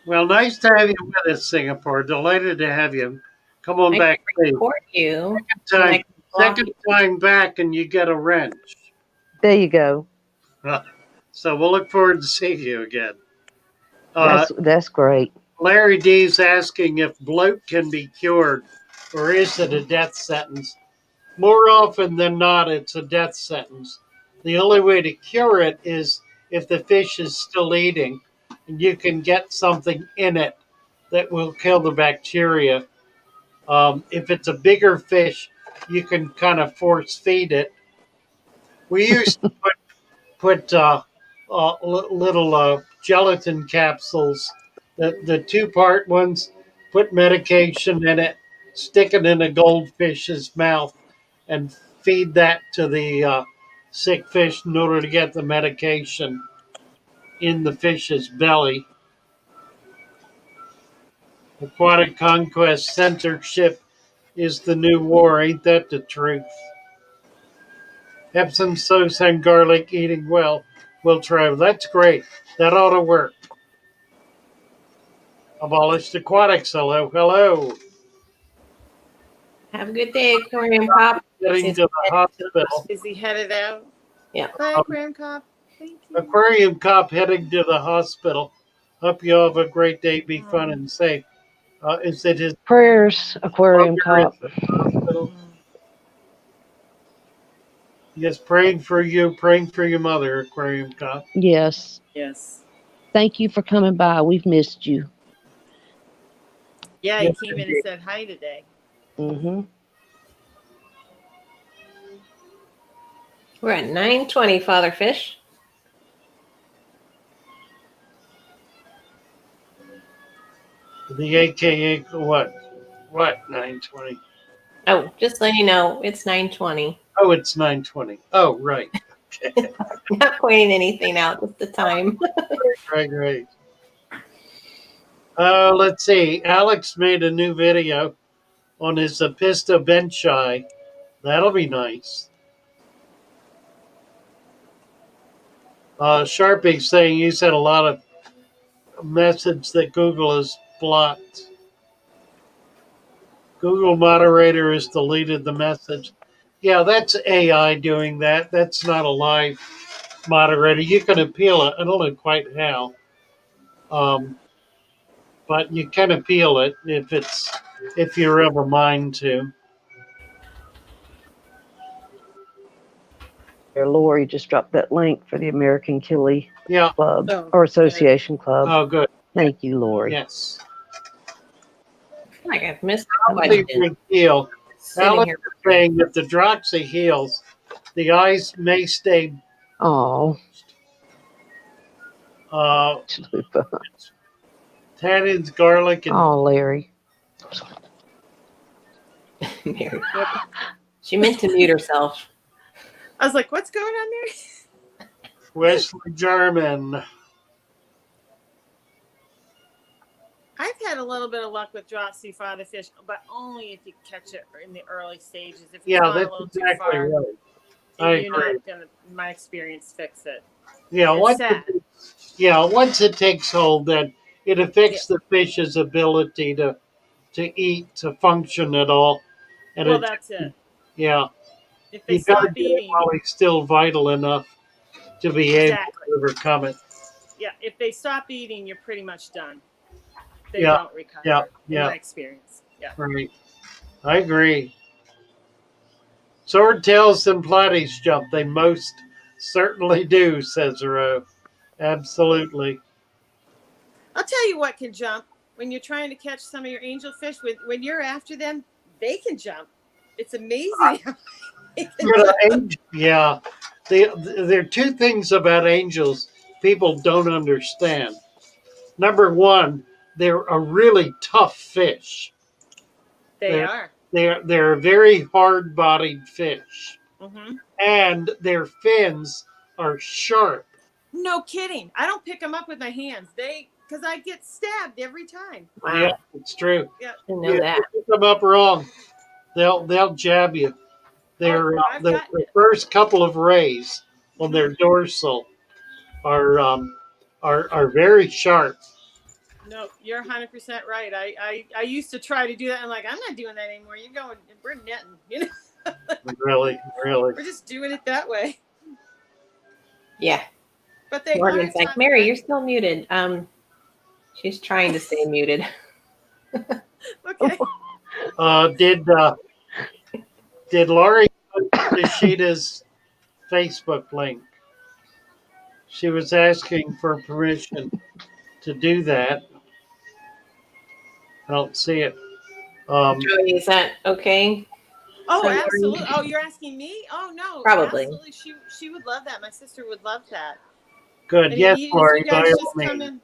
Well, nice to have you with us, Singapore. Delighted to have you. Come on I back, can please. report you. Time, I can block second you. time back, and you get a wrench. There you go. So we'll look forward to seeing you again. That's great. Larry D's asking if bloat can be cured, or is it a death sentence? More often than not, it's a death sentence. The only way to cure it is if the fish is still eating, and you can get something in it that will kill the bacteria. If it's a bigger fish, you can kind of force feed it. We used to put little gelatin capsules, the two-part ones, put medication in it, stick it in a goldfish's mouth, and feed that to the sick fish in order to get the medication in the fish's belly. Aquatic conquest censorship is the new war. Ain't that the truth? Epsom sauce and garlic eating well. We'll try. That's great. That ought to work. Abolished aquatics. Hello, hello. Have a good day, Aquarium Pop. Getting to the hospital. Is he headed out? Yeah. Bye, Graham Cop. Thank you. Aquarium cop heading to the hospital. Hope you all have a great day. Be fun and safe. Is it his Prayers, Aquarium mother Cop. at the hospital? Yes, praying for you, praying for your mother, Aquarium cop. Yes. Yes. Thank you for coming by. We've missed you. Yeah, Yes, he came in and said hi today. Mm-hmm. We're at 9:20, Father Fish. The AKA what? What 920? Oh, just letting you know, it's 9:20. Oh, it's 920. Oh, right. Not pointing anything out, just the time. Right. Let's see. Alex made a new video on his Apista benchi. That'll be nice. Sharpie saying you said a lot of message that Google has blocked. Google moderator has deleted the message. Yeah, that's AI doing that. That's not a live moderator. You can appeal it. I don't know quite how, but you can appeal it if you're of a mind to. Lori just dropped that link for the American Killie Yeah. Club Oh, or Association Club. Oh, good. Thank you, Lori. Yes. Like I've missed a Probably question. big deal. Sitting Alex here. is saying if the Droxy heals, the eyes may stay. Oh, Uh, Chalupa. tannins, garlic, and Oh, Larry. Mary. She meant to mute herself. I was like, what's going on there? Wesley German. I've had a little bit of luck with dropsy father fish, but only if you catch it in the early stages. If it's Yeah, gone a that's little exactly too far, right. I you're agree. not gonna, in my experience, fix it. Yeah, It's sad. once it takes hold, then it affects the fish's ability to eat, to function at all. And Well, it, that's it. yeah, If they you got to stop get it eating, while he's still vital enough to be able exactly. to overcome it. Yeah, if they stop eating, you're pretty much done. They Yeah, don't yeah, recover, in yeah, my experience. Yeah. right. I agree. Swordtails and platies jump. They most certainly do, says Ro. Absolutely. I'll tell you what can jump when you're trying to catch some of your angelfish. When you're after them, they can jump. It's amazing how they can jump. Yeah. There are two things about angels people don't understand. Number one, they're a really tough fish. They They're are. they're a very hard-bodied fish, Mm-hmm. and their fins are sharp. No kidding. I don't pick them up with my hands. Because I get stabbed every time. Yeah, Wow. it's true. Yeah. Didn't know You that. pick them up wrong, they'll jab you. Oh, They're I've gotten the it. first couple of rays on Mm-hmm. their dorsal are very sharp. No, you're 100% right. I used to try to do that. I'm like, I'm not doing that anymore. You're going, we're netting. Really, really. We're just doing it that way. Yeah. But they Morgan's are like, tough. Mary, you're still muted. She's trying to stay muted. Okay. Did Laurie put Nishita's Facebook link? She was asking for permission to do that. I don't see it. Joey, is that okay? Oh, Sorry. absolutely. Oh, you're asking me? Oh no, Probably. absolutely. She would love that. My sister would love that. Good. And Yes, you Laurie, by guys all just come means.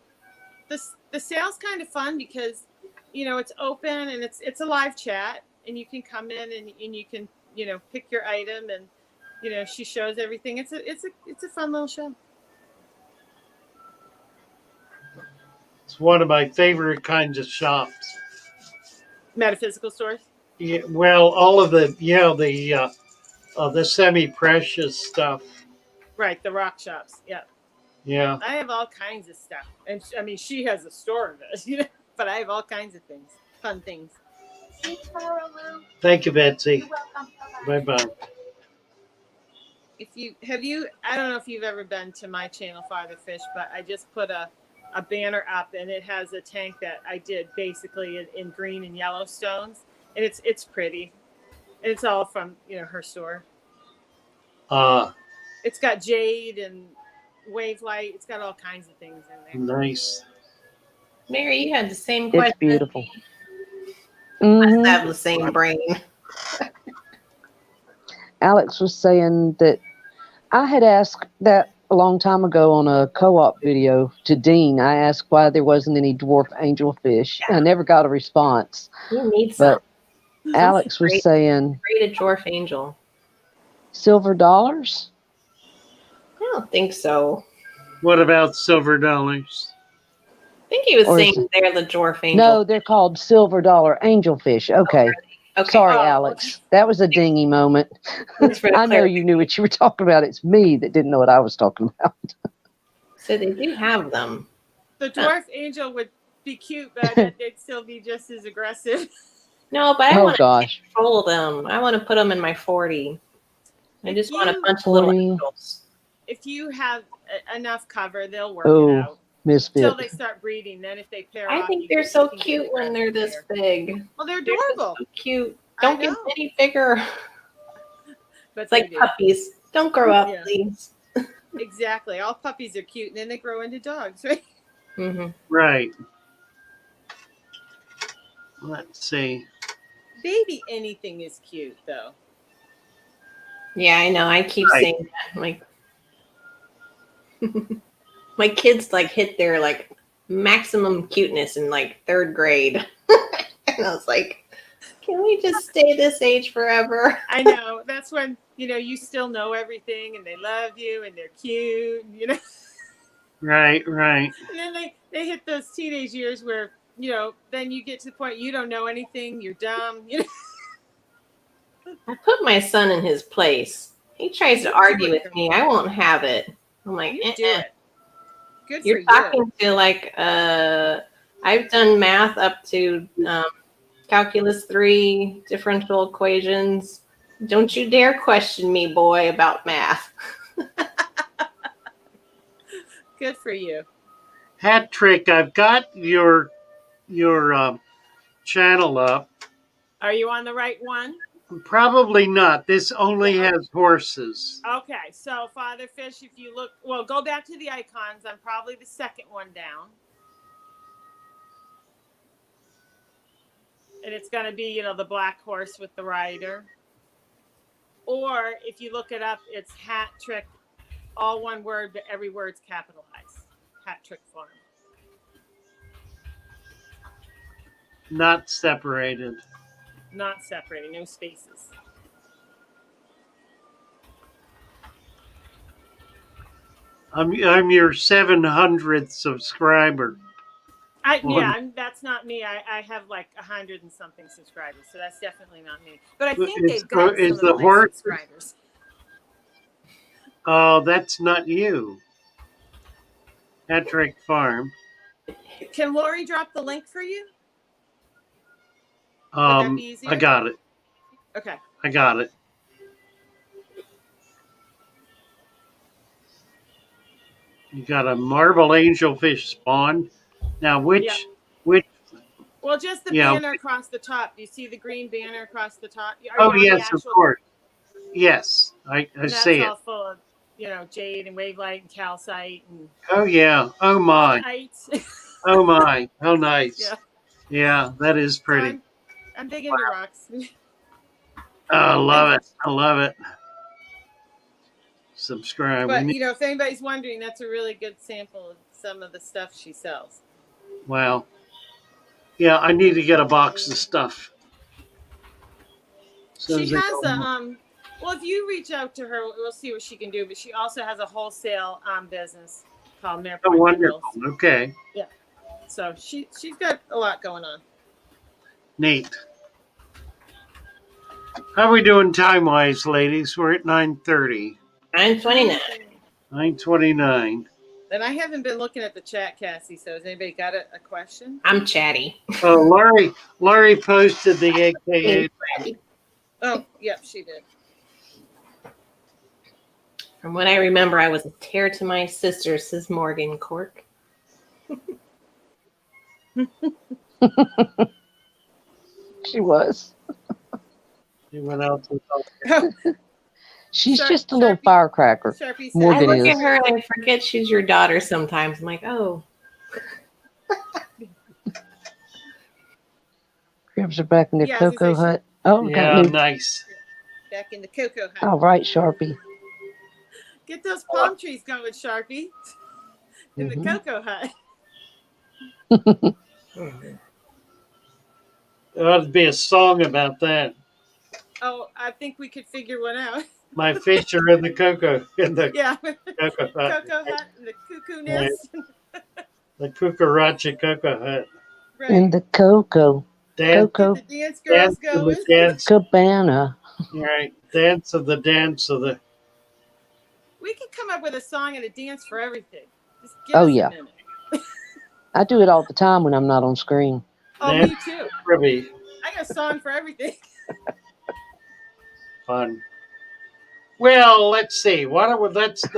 in. The sale's kind of fun because it's open and it's a live chat and you can come in and you can pick your item and she shows everything. It's a fun little show. It's one of my favorite kinds of shops. Metaphysical stores. Yeah, well, all of the semi-precious stuff. Right, the rock shops. Yeah. Yeah. I have all kinds of stuff. And I mean, she has a store of it, but I have all kinds of things, fun things. Thank you, Betsy. You're welcome. Bye bye. I don't know if you've ever been to my channel, Farther Fish, but I just put a banner up and it has a tank that I did basically in green and yellow stones. And it's pretty. And it's all from, her store. It's got jade and wave light. It's got all kinds of things in there. Nice. Mary, you had the same question. It's beautiful. I have the same brain. Alex was saying that I had asked that a long time ago on a co-op video to Dean. I asked why there wasn't any dwarf angelfish. I never got a response. You need some. But Alex was saying Great a dwarf angel. silver dollars? I don't think so. What about silver dollars? I think he was Or is saying they're the dwarf angel. No, they're called silver dollar angelfish. Okay. Okay. Sorry, Oh, Alex. That was a dingy moment. Thanks for the I know clarity. you knew what you were talking about. It's me that didn't know what I was talking about. So they do have them. The dwarf angel would be cute, but they'd still be just as aggressive. No, but I Oh, want to gosh. control them. I want to put them in my 40. I just want a bunch of little 40. angels. If you have enough cover, they'll work Oh, it out. Misfit. Until they start breeding. Then if they pair I off, think you they're can- so you can get cute when they're this aggressive big. Well, they're They're adorable. so cute. I Don't get know. any bigger. But It's like they do. puppies. Don't grow up, Yeah. please. Exactly. All puppies are cute, and then they grow into dogs, right? Mm-hmm. Right. Let's see. Baby anything is cute, though. Yeah, I know. I keep Right. saying that. Like, my kids hit their maximum cuteness in 3rd grade, and I was like, "Can we just stay this age forever?" I know. That's when you still know everything, and they love you, and they're cute. Right, right. And then they hit those teenage years where then you get to the point you don't know anything. You're dumb. I put my son in his place. He tries to argue with me. I won't have it. I'm like, You do it. Good for You're you. talking to like I've done math up to calculus 3, differential equations. Don't you dare question me, boy, about math. Good for you. Hat Trick, I've got your channel up. Are you on the right one? Probably not. This only Yeah. has horses. Okay, so Father Fish, if you look, well, go back to the icons. I'm probably the second one down. And it's going to be, you know, the black horse with the rider. Or if you look it up, it's Hat Trick, all one word, but every word's capitalized. Hat Trick Farm. Not separated. Not separating, no spaces. I'm your 700th subscriber. That's not me. I have like 100 and something subscribers, so that's definitely not me. But I think Is, they've got is some the of my horse? subscribers. Oh, that's not you. Hat Trick Farm. Can Lori drop the link for you? Would that be easier? I got it. Okay. I got it. You got a marble angelfish spawn. Now, which? Well, just the banner across the top. Do you see the green banner across the top? Are you on yes, the actual... of course. Yes, I see it. That's all full of, you know, jade and wavelight and calcite and... Oh, yeah. Oh, my. Oh, my. How nice. Yeah, that is pretty. So I'm big into rocks. Oh, I love it. I love it. Subscribe. But, you know, if anybody's wondering, that's a really good sample of some of the stuff she sells. Wow. Yeah, I need to get a box of stuff. She has a, well, if you reach out to her, we'll see what she can do. But she also has a wholesale business called Mare Point. Oh, wonderful. Okay. Yeah. So she's got a lot going on. Neat. How are we doing time-wise, ladies? We're at 9:30. 9:29. 9:29. And I haven't been looking at the chat, Cassie. So has anybody got a question? I'm chatty. Oh, Laurie posted the AKA. Oh, yep, she did. From what I remember, I was a tear to my sister, says Morgan Cork. She was. Anyone else? She's just a little firecracker. Morgan I look at her and I forget she's your daughter sometimes. I'm like, oh. Cribs are back in the cocoa hut. Oh, yeah, nice. Back in the cocoa hut. All right, Sharpie. Get those palm trees going, Sharpie. In the cocoa hut. There ought to be a song about that. Oh, I think we could figure one out. My fish are in the cocoa. Cocoa hut. Cocoa hut and the cuckoo nest. The cucaracha cocoa hut. Right. In the cocoa. Cocoa. Get the dance girls going. Dance. Cabana. Right. Dance of the. We could come up with a song and a dance for everything. Just give us a minute. I do it all the time when I'm not on screen. Oh, me too. Ribby. I got a song for everything. Fun. Well, let's see. Let's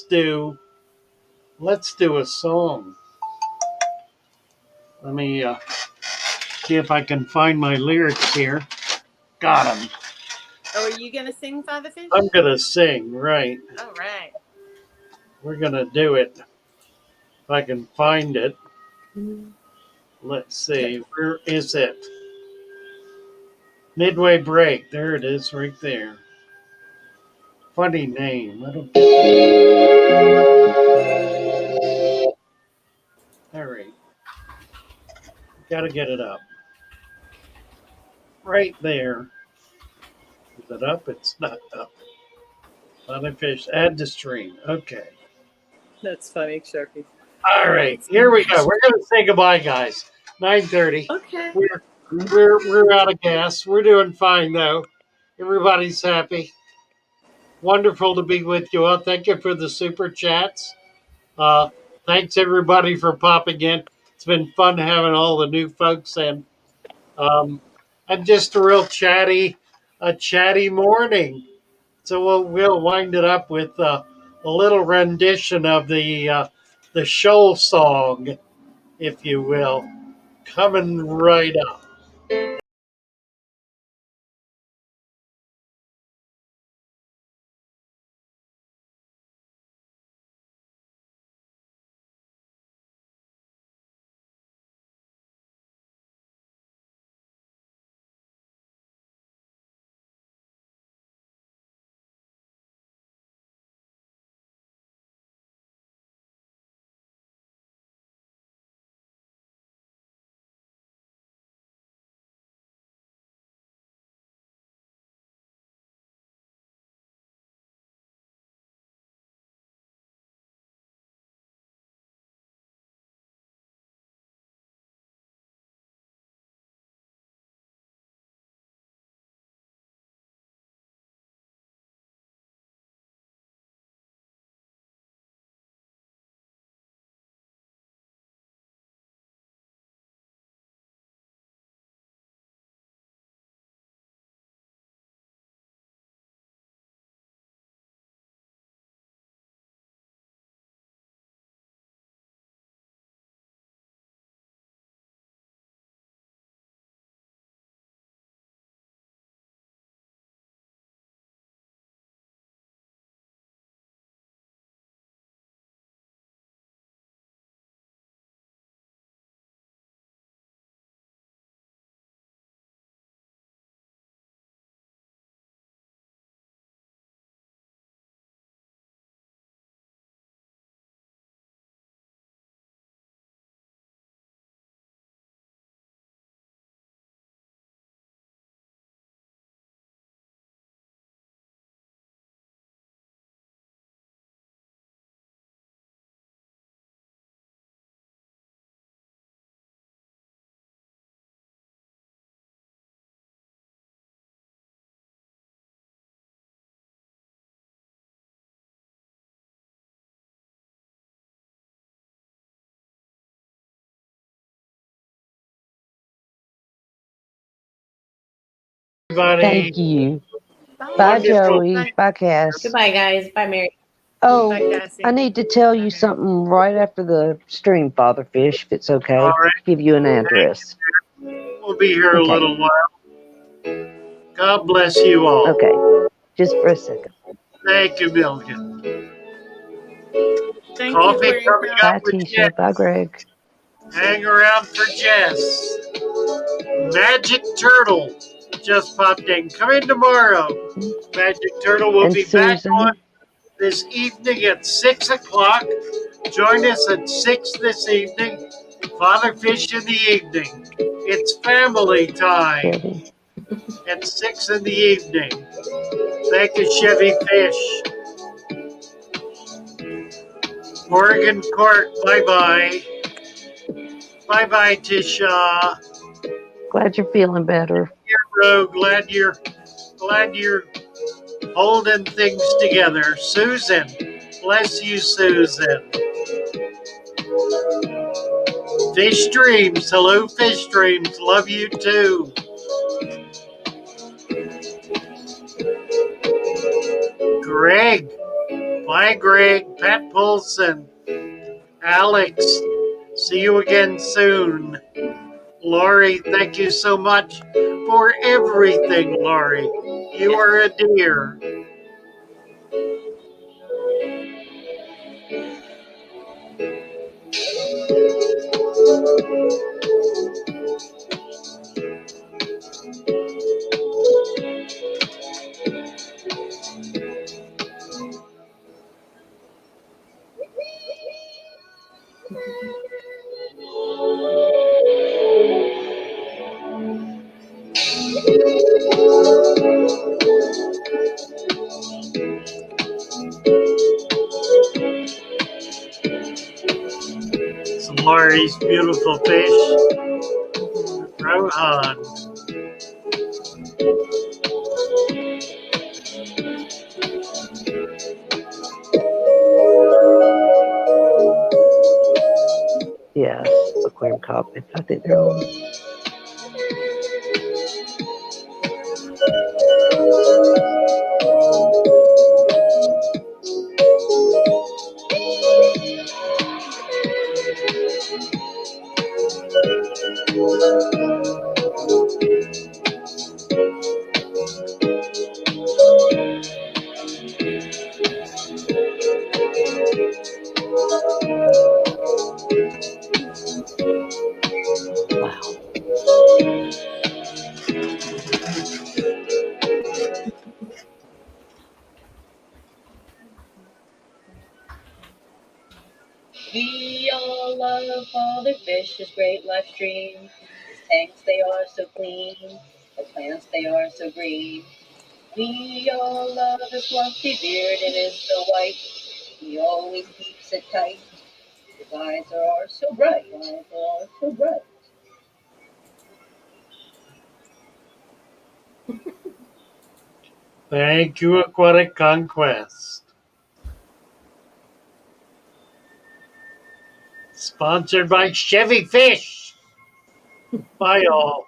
do a song. Let me see if I can find my lyrics here. Got them. Oh, are you gonna sing, Father Fish? I'm gonna sing, right? All right. We're gonna do it. If I can find it. Let's see. Where is it? Midway Break. There it is, right there. Funny name. I don't get that. All right. Got to get it up. Right there. Is it up? It's not up. Father Fish. Add to stream. Okay. That's funny, Sharpie. All right. Here we go. We're going to say goodbye, guys. 9:30. Okay. We're out of gas. We're doing fine, though. Everybody's happy. Wonderful to be with you all. Thank you for the super chats. Thanks everybody for popping in. It's been fun having all the new folks in. Um, and just a chatty morning. So we'll wind it up with a little rendition of the show song, if you will, coming right up. Everybody, Thank you. Bye, Bye. wonderful. Joey. Bye. Bye, Cass. Goodbye, guys. Bye, Mary. Oh, Bye, I Cassie. need to tell Bye, you Mary. something right after the stream, Father Fish, if it's All okay. right, Give you an address. we'll be here a Okay. little while. God bless you all. Okay. Just for a second. Thank you, Milka. Thank you, Coffee Aquarium coming Pal. up Bye, with Tisha. Bye, Jess. Greg. Hang around for Jess. Magic Turtle just popped in. Come in tomorrow. Magic Turtle will And be back on Susan. this evening at 6 o'clock. Join us at 6 this evening. Father Fish in the evening. It's family time Chevy. at 6 in the evening. Thank you, Chevy Fish. Oregon Court, bye bye. Bye bye, Tisha. Glad you're feeling better. Hero, glad you're holding things together. Susan, bless you, Susan. Fish Dreams, hello, Fish Dreams, love you too. Greg, bye, Greg. Pat Polson, Alex, see you again soon. Lori, thank you so much for everything, Lori. You are a dear. Some Lori's beautiful fish. Rohan. comment. I think they're all. Wow. We all love Father Fish's great life stream. His tanks, they are so clean. The plants, they are so green. We all love his fluffy beard and his so white. He always keeps it tight. His eyes are so bright. His eyes are so bright. Thank you, Aquatic Conquest. Sponsored by Chevy Fish. Bye, all.